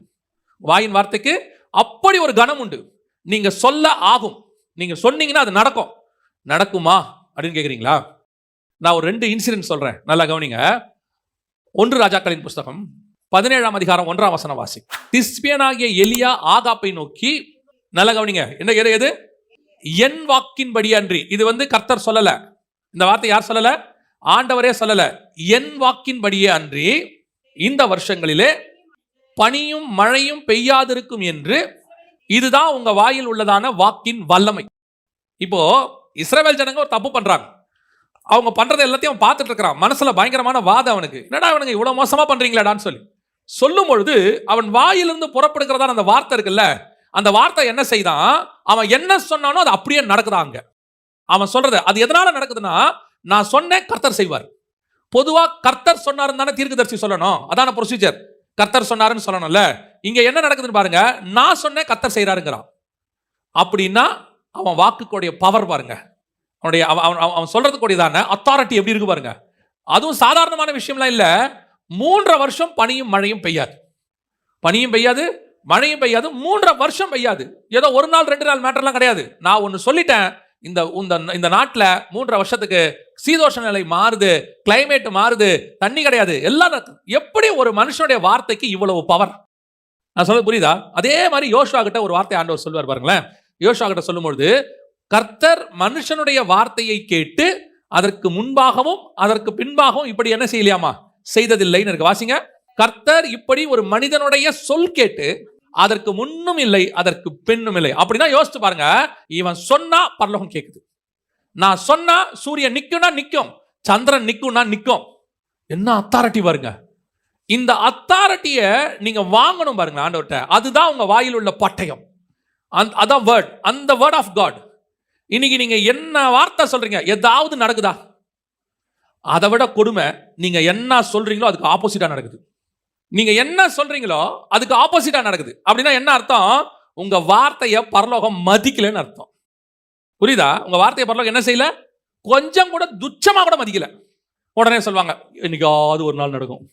வாயின் வார்த்தைக்கு அப்படி ஒரு கணம் உண்டு. நீங்க சொல்ல ஆகும், நீங்க சொன்னீங்கன்னா அது நடக்கும். நடக்குமா அப்படின்னு கேக்குறீங்களா? நான் ஒரு 2 இன்சிடென்ட் சொல்றேன், நல்லா கவனிங்க. 1 ராஜாக்களின் புஸ்தகம் 17ஆம் அதிகாரம் 1ஆம் வசனம் வாசி. திஸ்பியனாகிய எலியா ஆகாப்பை நோக்கி, நல்லா கவனிங்க, என்ன எது, என் வாக்கின்படி அன்றி. இது கர்த்தர் சொல்லல, இந்த வார்த்தை யார் சொல்லல, ஆண்டவரே சொல்லல. என் வாக்கின்படியே அன்றி இந்த வருஷங்களிலே பனியும் மழையும் பெய்யாதிருக்கும் என்று, இதுதான் உங்க வாயில் உள்ளதான வாக்கின் வல்லமை. இப்போ இஸ்ரவேல் ஜனங்க ஒரு தப்பு பண்றாங்க, அவங்க பண்றது எல்லாத்தையும் அவன் பார்த்துட்டு இருக்கிறான். மனசுல பயங்கரமான வாதம் அவனுக்கு, என்னடா அவனுங்க இவ்வளவு மோசமா பண்றீங்களாடான்னு சொல்லி சொல்லும் பொழுது, அவன் வாயிலிருந்து புறப்படுகிறதான அந்த வார்த்தை இருக்குல்ல, அந்த வார்த்தை என்ன செய்தான், அவன் என்ன சொன்னானோ அது அப்படியே நடக்குதாங்க. அவன் சொல்றது அது எதனால நடக்குதுன்னா, நான் சொன்னேன் கர்த்தர் செய்வார். பொதுவா கர்த்தர் சொன்னாருன்னு தானே தீர்க்கதரிசி சொல்லணும், அதான ப்ரொசீஜர். கர்த்தர் சொன்னாருன்னு சொல்லணும்ல. இங்க என்ன நடக்குதுன்னு பாருங்க, நான் சொன்னேன் கர்த்தர் செய்யறாருங்கிறான். அப்படின்னா அவன் வாக்குக்கூடிய பவர் பாருங்க, அவனுடைய அவன் சொல்றதுக்கூடியதான அத்தாரிட்டி எப்படி இருக்கு பாருங்க. அதுவும் சாதாரணமான விஷயம்லாம் இல்ல. 3 வருஷம் பனியும் மழையும் பெய்யாது, பனியும் பெய்யாது மழையும் பெய்யாது, 3 வருஷம் பெய்யாது. ஏதோ ஒரு நாள் 2 நாள் மேட்டர்லாம் கிடையாது. நான் ஒன்னு சொல்லிட்டேன், இந்த நாட்டில் 3 வருஷத்துக்கு சீதோஷ நிலை மாறுது, கிளைமேட் மாறுது, தண்ணி கிடையாது, எல்லாம் எப்படி ஒரு மனுஷனுடைய வார்த்தைக்கு இவ்வளவு பவர்? நான் சொல்றது புரியுதா? அதே மாதிரி யோசுவா கிட்ட ஒரு வார்த்தை ஆண்டவர் சொல்வார் பாருங்களேன். யோசுவா கிட்ட சொல்லும்பொழுது, கர்த்தர் மனுஷனுடைய வார்த்தையை கேட்டு அதற்கு முன்பாகவும் அதற்கு பின்பாகவும் இப்படி என்ன செய்யலையாமா செய்ததில்லைன்னு இருக்கு. வாசிங்க. கர்த்தர் இப்படி ஒரு மனிதனுடைய சொல் கேட்டு அதற்கு முன்னும் இல்லை அதற்கு பின்னும் இல்லை. அப்படின்னா யோசிச்சு பாருங்க, இவன் சொன்னா பரலோகம் கேக்குது, நான் சொன்னா சூரியன் நிக்கும்னா நிக்கும், சந்திரன் நிக்கும்னா நிக்கும். என்ன அத்தாரிட்டி பாருங்க. இந்த அத்தாரிட்டியை நீங்க வாங்கணும் பாருங்க ஆண்டவர்கிட்ட. அதுதான் உங்க வாயில் உள்ள பட்டயம், அதான் வேர்ட், அந்த வேர்ட் ஆஃப் காட். இன்னைக்கு நீங்க என்ன வார்த்தை சொல்றீங்க, ஏதாவது நடக்குதா? அதை விட கொடுமை, நீங்க என்ன சொல்றீங்களோ அதுக்கு ஆப்போசிட்டா நடக்குது. நீங்க என்ன சொல்றீங்களோ அதுக்கு ஆப்போசிட்டா நடக்குது. அப்படின்னா என்ன அர்த்தம்? உங்க வார்த்தையை பரலோகம் மதிக்கலன்னு அர்த்தம். புரியுதா? உங்க வார்த்தையை பரலோகம் என்ன செய்யல, கொஞ்சம் கூட துச்சமா கூட மதிக்கல. உடனே சொல்லுவாங்க இன்னைக்காவது ஒரு நாள் நடக்கும்.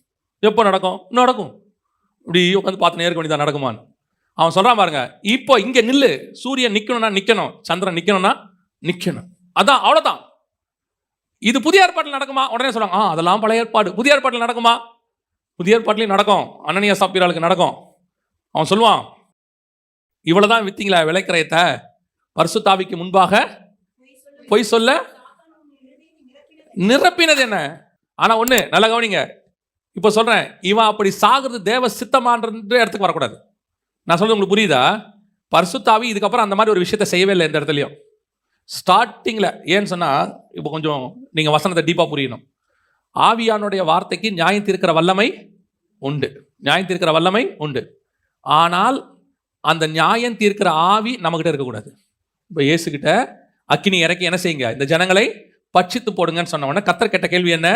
எப்போ நடக்கும்? நடக்கும். இப்படி உட்காந்து பார்த்து நேருக்கு வேண்டியதான் நடக்குமான்னு. அவன் சொல்றான் பாருங்க, இப்போ இங்க நில்லு, சூரியன் நிக்கணும்னா நிக்கணும், சந்திரன் நிக்கணும்னா நிக்கணும், அதான் அவ்வளவுதான். இது புதிய ஏற்பாட்டில் நடக்குமா? உடனே சொல்றாங்க அதெல்லாம் பழைய ஏற்பாடு. புதிய ஏற்பாட்டில் நடக்குமா? புதிய ஏற்பாட்டிலையும் நடக்கும். அனனியா சாப்பிராளுக்கு நடக்கும். அவன் சொல்லுவான், இவ்வளவுதான் வித்தீங்களா விலைக்கிரயத்தை, பரிசுத்தாவிக்கு முன்பாக பொய் சொல்ல நிரப்பினது என்ன? ஆனா ஒண்ணு நல்லா கவனிங்க, இப்ப சொல்றேன், இவன் அப்படி சாகுறது தேவ சித்தமான்ற இடத்துக்கு வரக்கூடாது. நான் சொல்றது உங்களுக்கு புரியுதா? பரிசுத்தாவி இதுக்கப்புறம் அந்த மாதிரி ஒரு விஷயத்தை செய்யவே இல்லை எந்த இடத்துலையும், ஸ்டார்டிங்ல. ஏன்னு சொன்னா, இப்போ கொஞ்சம் நீங்க வசனத்தை டீப்பா புரியணும். ஆவியானுடைய வார்த்தைக்கு நியாயம் தீர்க்கிற வல்லமை உண்டு, நியாயம் தீர்க்கிற வல்லமை உண்டு. ஆனால் அந்த நியாயம் தீர்க்கிற ஆவி நம்மகிட்ட இருக்கக்கூடாது. இப்போ இயேசுகிட்ட அக்கினி இறக்கி என்ன செய்யுங்க, இந்த ஜனங்களை பட்சித்து போடுங்கன்னு சொன்ன உடனே கர்த்தர் கேட்ட கேள்வி என்ன?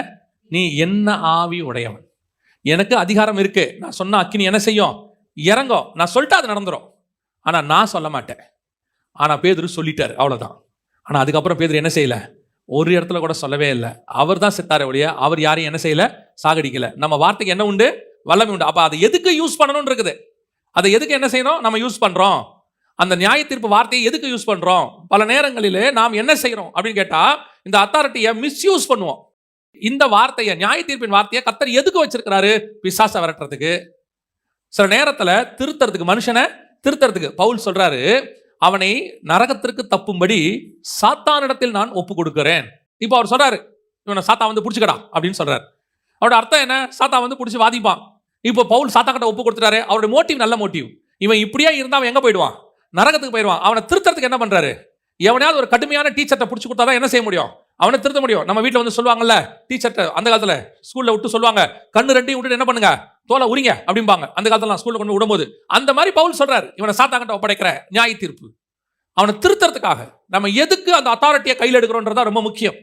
நீ என்ன ஆவி உடையவன்? எனக்கு அதிகாரம் இருக்கு, நான் சொன்ன அக்கினி என்ன செய்யும், இறங்கும், நான் சொல்லிட்டு அது நடந்துரும். ஆனா நான் சொல்ல மாட்டேன். ஆனா பேதுரு சொல்லிட்டாரு, அவ்வளவுதான். ஆனா அதுக்கப்புறம் பேதுரு என்ன செய்யல, ஒரு இடத்துல கூட சொல்லவே இல்லை. அவர் தான் செத்தாரே ஒழிய அவர் யாரையும் என்ன செய்யல, சாகடிக்கல. நம்ம வார்த்தைக்கு என்ன உண்டு, வல்லமை உண்டு. அப்ப அதை எதுக்கு யூஸ் பண்ணணும்னு இருக்குது. அதை எதுக்கு என்ன செய்யணும், நம்ம யூஸ் பண்றோம். அந்த நியாய தீர்ப்பு வார்த்தையை எதுக்கு யூஸ் பண்றோம்? பல நேரங்களிலே நாம் என்ன செய்யறோம் அப்படின்னு கேட்டா, இந்த அத்தாரிட்டியை மிஸ்யூஸ் பண்ணுவோம். இந்த வார்த்தையை, நியாய தீர்ப்பின் வார்த்தையை கர்த்தர் எதுக்கு வச்சிருக்கிறாரு? பிசாசை விரட்டுறதுக்கு, சில நேரத்துல திருத்தறதுக்கு, மனுஷனை திருத்தறதுக்கு. பவுல் சொல்றாரு, அவனை நரகத்திற்கு தப்பும்படி சாத்தானிடத்தில் நான் ஒப்பு கொடுக்கிறேன். இப்போ அவர் சொல்றாரு, இவனை சாத்தா வந்து பிடிச்சிக்கடா அப்படின்னு சொல்றாரு. அவரோட அர்த்தம் என்ன? சாத்தா வந்து பிடிச்சி வாதிப்பான். இப்போ பவுல் சாத்தா கிட்ட ஒப்பு கொடுத்துட்டாரு. அவருடைய மோட்டிவ் நல்ல மோட்டிவ். இவன் இப்படியே இருந்தா அவன் எங்க போயிடுவான்? நரகத்துக்கு போயிடுவான். அவனை திருத்தறதுக்கு என்ன பண்றாரு? எவனையாவது ஒரு கடுமையான டீச்சர்ட்ட பிடிச்சி கொடுத்தாதான் என்ன செய்ய முடியும், அவனை திருத்த முடியும். நம்ம வீட்டில் வந்து சொல்லுவாங்கல்ல, டீச்சர்ட்ட அந்த காலத்துல ஸ்கூல்ல விட்டு சொல்லுவாங்க, கண்ணு ரெண்டையும் விட்டு என்ன பண்ணுங்க, தோலை உரிங்க அப்படிம்பாங்க. அந்த காலத்துல ஸ்கூல்ல கொண்டு விடும்போது அந்த மாதிரி பவுல் சொல்றாரு, இவனை சாத்தா கிட்ட ஒப்படைக்கிற நியாய தீர்ப்பு, அவனை திருத்தறதுக்காக. நம்ம எதுக்கு அந்த அத்தாரிட்டியை கையில் எடுக்கிறோன்றதா ரொம்ப முக்கியம்.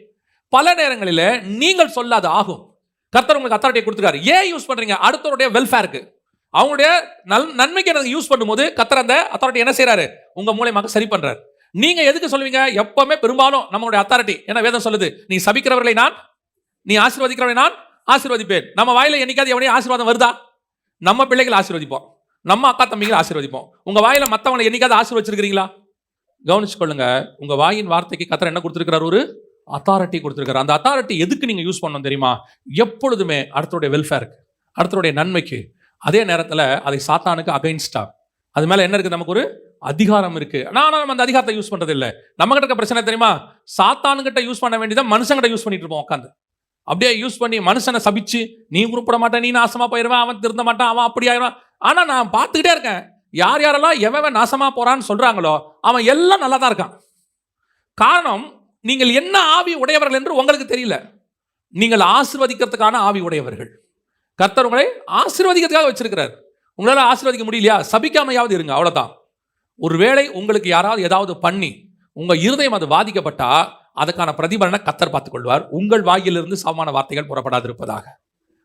பல நேரங்களில் நீங்கள் சொல்லாது ஆகும். கர்த்தர் உங்களுக்கு அத்தாரிட்டியை கொடுத்துருக்காரு. ஏன் யூஸ் பண்றீங்க? அடுத்தவருடைய வெல்ஃபேருக்கு, அவங்களுடைய நன்மைக்கு எனக்கு யூஸ் பண்ணும்போது கர்த்தர் அந்த அத்தாரிட்டி என்ன செய்யறாரு, உங்க மூலமாக சரி பண்றாரு. நீங்க எதுக்கு சொல்லுவீங்க? எப்பவுமே பெரும்பாலும் நம்மளுடைய அத்தாரிட்டி என்ன, வேதம் சொல்லுது, நீ சபிக்கிறவர்களை நான், நீ ஆசீர்வதிக்கிறவரை நான் ஆசீர்வதிப்பேன். நம்ம வாயில என்னைக்காவது எவனையும் ஆசீர்வாதம் வருதா? நம்ம பிள்ளைகளை ஆசீர்வதிப்போம், நம்ம அக்கா தம்பிகளை ஆசீர்வதிப்போம். உங்க வாயில மற்றவங்களை என்னைக்காவது ஆசீர்வதிச்சிருக்கிறீங்களா? கவனிச்சு கொள்ளுங்க. உங்க வாயின் வார்த்தைக்கு கர்த்தர் என்ன கொடுத்திருக்கிறார்? ஒரு அத்தாரிட்டி கொடுத்திருக்காரு. அந்த அத்தாரிட்டி எதுக்கு நீங்க யூஸ் பண்ணணும் தெரியுமா? எப்பொழுதுமே அடுத்தருடைய வெல்ஃபேருக்கு, அடுத்தருடைய நன்மைக்கு. அதே நேரத்தில் அதை சாத்தானுக்கு அகைன்ஸ்டா. அது மேல என்ன இருக்கு? நமக்கு ஒரு அதிகாரம் இருக்கு. ஆனால் நம்ம அந்த அதிகாரத்தை யூஸ் பண்றது இல்லை. நம்ம கிட்ட இருக்க பிரச்சனை தெரியுமா? சாத்தானுகிட்ட யூஸ் பண்ண வேண்டியதை மனுஷங்கிட்ட யூஸ் பண்ணிட்டு இருப்போம் உட்காந்து. அப்படியே யூஸ் பண்ணி மனுஷனை சபிச்சு, நீ உருப்பட மாட்டேன், நீ நாசமா போயிடுவான், அவன் திருந்த மாட்டான், அவன் அப்படி ஆயிடுவான். ஆனா நான் பார்த்துக்கிட்டே இருக்கேன், யார் யாரெல்லாம் எவன் நாசமா போறான்னு சொல்றாங்களோ அவன் எல்லாம் நல்லா தான் இருக்கான். காரணம், நீங்கள் என்ன ஆவி உடையவர்கள் என்று உங்களுக்கு தெரியல. நீங்கள் ஆசீர்வதிக்கிறதுக்கான ஆவி உடையவர்கள். கர்த்தர் உங்களை ஆசீர்வதிக்கிறதுக்காக வச்சிருக்கிறார். உங்களால ஆசீர்வதிக்க முடியலையா? சபிக்காமையாவது இருங்க, அவ்வளவுதான். ஒருவேளை உங்களுக்கு யாராவது ஏதாவது பண்ணி உங்க இருதயம் அது பாதிக்கப்பட்டா, அதுக்கான பிரதிபலனை கர்த்தர் பார்த்துக் கொள்வார். உங்கள் வாயிலிருந்து சமமான வார்த்தைகள் புறப்படாதிருப்பதாக.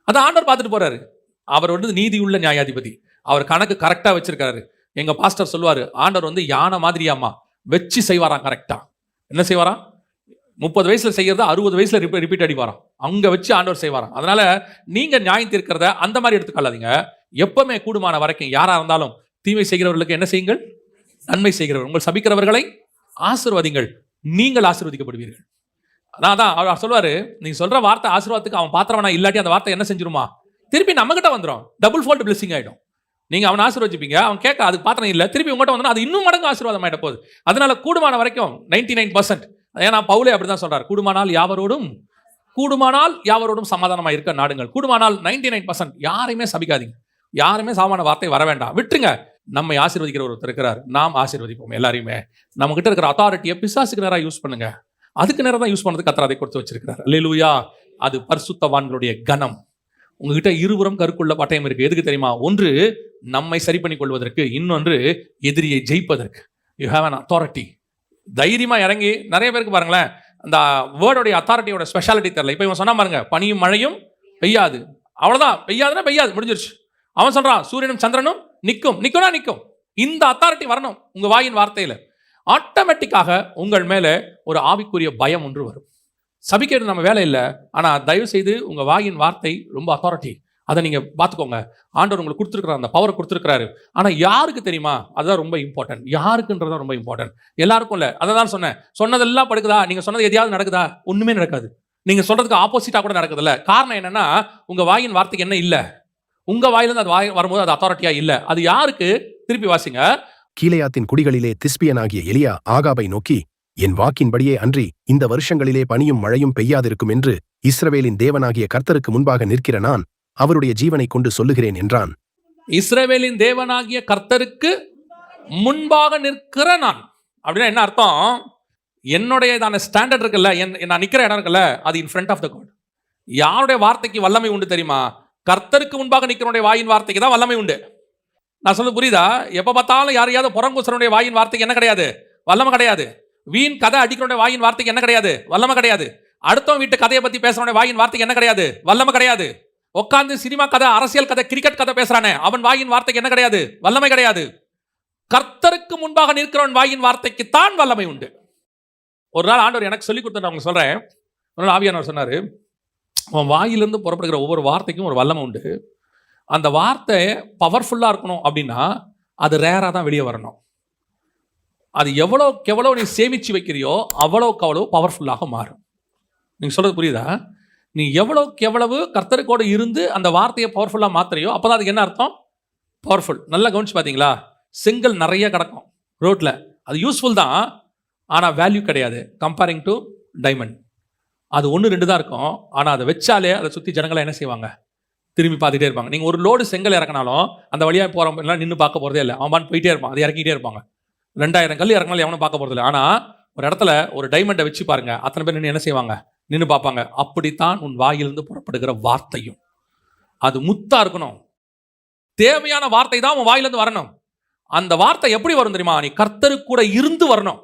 அதான் ஆண்டவர் பார்த்துட்டு போறாரு. அவர் நீதியுள்ள நியாயாதிபதி. அவர் கணக்கு கரெக்டா வச்சிருக்காரு. எங்க பாஸ்டர் சொல்லுவாரு, ஆண்டவர் யானை மாதிரியாமா வச்சு செய்வாராம். கரெக்டா என்ன செய்வாராம்? 30 வயசுல செய்யறத 60 வயசுல ரிப்பீட் அடிவாராம். அங்க வச்சு ஆண்டவர் செய்வாராம். அதனால நீங்க நியாயம் தீர்க்கிறத அந்த மாதிரி எடுத்துக்கொள்ளாதீங்க. எப்பவுமே கூடுமான வரைக்கும் யாரா இருந்தாலும் தீமை செய்கிறவர்களுக்கு என்ன செய்யுங்கள்? நன்மை செய்கிறவர். உங்கள் சபிக்கிறவர்களை ஆசீர்வதிங்கள், நீங்கள் ஆசீர்வதிக்கப்படுவீர்கள். அதான் அவர் சொல்லுவாரு, நீங்க சொல்ற வார்த்தை ஆசீர்வாதத்துக்கு அவன் பாத்திரவனா இல்லாட்டி அந்த வார்த்தை என்ன செஞ்சிருமா? திருப்பி நம்ம கிட்ட வந்துடும். டபுள் ஃபோல்டு பிளெஸிங் ஆயிடும். நீங்க அவனை ஆசீர்வதிப்பீங்க, அவன் கேட்க அதுக்கு பாத்திரம் இல்லை, திருப்பி உங்கள்கிட்ட வந்தா அது இன்னும் மடங்கு ஆசீர்வாதம் ஆயிட போகுது. அதனால கூடுமான வரைக்கும் 99%, ஏன்னா பவுலே அப்படிதான் சொல்றாரு, கூடுமானால் யாவரோடும் சமாதானமா இருக்க நாடுங்கள். கூடுமானால் 99% யாரையுமே சபிக்காதீங்க, யாருமே சாமான வார்த்தை வர வேண்டாம், விட்டுருங்க. நம்மை ஆசீர்வதிக்கிற ஒருத்தர் இருக்கிறார், நாம் ஆசீர்வதிப்போம் எல்லாரையுமே. நம்ம கிட்ட இருக்கிற அத்தாரிட்டியை பிசாசுக்கு நேரா யூஸ் பண்ணுங்க. அதுக்கு நேரம் தான் யூஸ் பண்ணது கர்த்தர் அதை கொடுத்து வச்சிருக்கிறார். அல்லேலூயா. அது பரிசுத்தவான்களுடைய கனம். உங்ககிட்ட இருபுறம் கருக்குள்ள பட்டயம் இருக்கு. எதுக்கு தெரியுமா? ஒன்று நம்மை சரி பண்ணி கொள்வதற்கு, இன்னொன்று எதிரியை ஜெயிப்பதற்கு. You have an authority. தைரியமா இறங்கி, நிறைய பேருக்கு பாருங்களேன், அந்த வேர்டோடைய அத்தாரிட்டியோட ஸ்பெஷாலிட்டி தெரியல. இப்போ இவன் சொன்னா பாருங்க, பனியும் மழையும் பெய்யாது, அவ்வளவுதான், பெய்யாதுன்னா பெய்யாது, முடிஞ்சிருச்சு. அவன் சொல்றான் சூரியனும் சந்திரனும் நிக்கும். இந்த அத்தாரிட்டி வரணும் உங்க வாயின் வார்த்தையில. ஆட்டோமேட்டிக்காக உங்கள் மேல ஒரு ஆவிக்குரிய பயம் ஒன்று வரும். சபிக்கிறது நம்ம வேலை இல்லை, ஆனா தயவு செய்து உங்க வாயின் வார்த்தை ரொம்ப அத்தாரிட்டி. அதை நீங்க பார்த்துக்கோங்க. ஆண்டவர் உங்களுக்கு கொடுத்துருக்கிறார், அந்த பவரை கொடுத்துருக்கிறாரு. ஆனா யாருக்கு தெரியுமா? அதுதான் ரொம்ப இம்பார்ட்டன்ட். யாருக்குன்றதான் ரொம்ப இம்பார்ட்டன்ட். எல்லாருக்கும் இல்லை. அதை தான் சொன்னதெல்லாம் படுக்குதா? நீங்க சொன்னது எதையாவது நடக்குதா? ஒண்ணுமே நடக்காது. நீங்க சொல்றதுக்கு ஆப்போசிட்டா கூட நடக்குதுல்ல. காரணம் என்னன்னா, உங்க வாயின் வார்த்தைக்கு என்ன இல்லை? உங்க வாயிலிருந்து அது வரும்போது அது அத்தாரிட்டியா இல்ல. அது யாருக்கு? திருப்பி வாசிங்க. கீலேயாத்தின் குடிகளிலே திஸ்பியனாகிய எலியா ஆகாபை நோக்கி, என் வாக்கின்படியே அன்றி இந்த வருஷங்களிலே பனியும் மழையும் பெய்யாதிருக்கும் என்று இஸ்ரவேலின் தேவனாகிய கர்த்தருக்கு முன்பாக நிற்கிற நான் அவருடைய ஜீவனை கொண்டு சொல்லுகிறேன் என்றான். இஸ்ரவேலின் தேவனாகிய கர்த்தருக்கு முன்பாக நிற்கிற நான் அப்படின்னா என்ன அர்த்தம்? என்னுடையதான ஸ்டாண்டர்ட் இருக்குல்ல, நான் நிக்கிற இடம் இருக்குல்ல, அது in front of the God. யாருடைய வார்த்தைக்கு வல்லமை உண்டு தெரியுமா? கர்த்தருக்கு முன்பாக நிற்கிறனுடைய வாயின் வார்த்தைக்கு தான் வல்லமை உண்டு. நான் சொல்ல புரியுதா? எப்ப பார்த்தாலும் யாரையாவது புறங்குசனுடைய வாயின் வார்த்தைக்கு என்ன கிடையாது? வல்லமை கிடையாது. வீண் கதை அடிக்கிறனுடைய வாயின் வார்த்தைக்கு என்ன கிடையாது? வல்லமை கிடையாது. அடுத்தவன் வீட்டு கதையை பத்தி பேசுறனுடைய வாயின் வார்த்தைக்கு என்ன கிடையாது? வல்லமை கிடையாது. உட்கார்ந்து சினிமா கதை, அரசியல் கதை, கிரிக்கெட் கதை பேசுறானே, அவன் வாயின் வார்த்தைக்கு என்ன கிடையாது? வல்லமை கிடையாது. கர்த்தருக்கு முன்பாக நிற்கிறவன் வாயின் வார்த்தைக்கு தான் வல்லமை உண்டு. ஒரு நாள் ஆண்டவர் எனக்கு சொல்லி கொடுத்து அவங்க சொல்றேன். ஒரு நாள் ஆவியானவர் சொன்னாரு, உன் வாயிலிருந்து புறப்படுகிற ஒவ்வொரு வார்த்தைக்கும் ஒரு வல்லமை உண்டு. அந்த வார்த்தை பவர்ஃபுல்லா இருக்கணும் அப்படின்னா அது ரேரா தான் வெளியே வரணும். அது எவ்வளோக்கு எவ்வளோ நீ சேமிச்சு வைக்கிறியோ அவ்வளோக்கு அவ்வளோ பவர்ஃபுல்லாக மாறும். நீங்க சொல்றது புரியுதா? நீ எவ்வளோக்கு எவ்வளவு கர்த்தருக்கோடு இருந்து அந்த வார்த்தையை பவர்ஃபுல்லா மாத்துறியோ அப்பதான் அதுக்கு என்ன அர்த்தம்? பவர்ஃபுல். நல்லா கவனிச்சு பார்த்தீங்களா? செங்கல் நிறைய கிடக்கும் ரோட்ல, அது யூஸ்ஃபுல் தான், ஆனா வேல்யூ கிடையாது கம்பேரிங் டு டைமண்ட். அது 1-2 தான் இருக்கும், ஆனா அதை வச்சாலே அதை சுத்தி ஜனங்களை என்ன செய்வாங்க? திரும்பி பார்த்துட்டே இருப்பாங்க. நீங்க ஒரு லோடு செங்கல் இறக்கினாலும் அந்த வழியா போறவங்க எல்லாம் நின்று பார்க்க போறதே இல்லை, அவன் போயிட்டே இருப்பான், அதை இறக்கிட்டே இருப்பாங்க. 2000 கல் இறக்கினாலும் எவனும் பார்க்க போறது இல்லை. ஆனா ஒரு இடத்துல ஒரு டைமண்டை வச்சு பாருங்க, அத்தனை பேர் நின்று என்ன செய்வாங்க? நின்று பார்ப்பாங்க. அப்படித்தான் உன் வாயிலிருந்து புறப்படுகிற வார்த்தையும். அது முத்தா இருக்கணும். தேவையான வார்த்தை தான் உன் வாயிலிருந்து வரணும். அந்த வார்த்தை எப்படி வரும் தெரியுமா? நீ கர்த்தருக்கு கூட இருந்து வரணும்.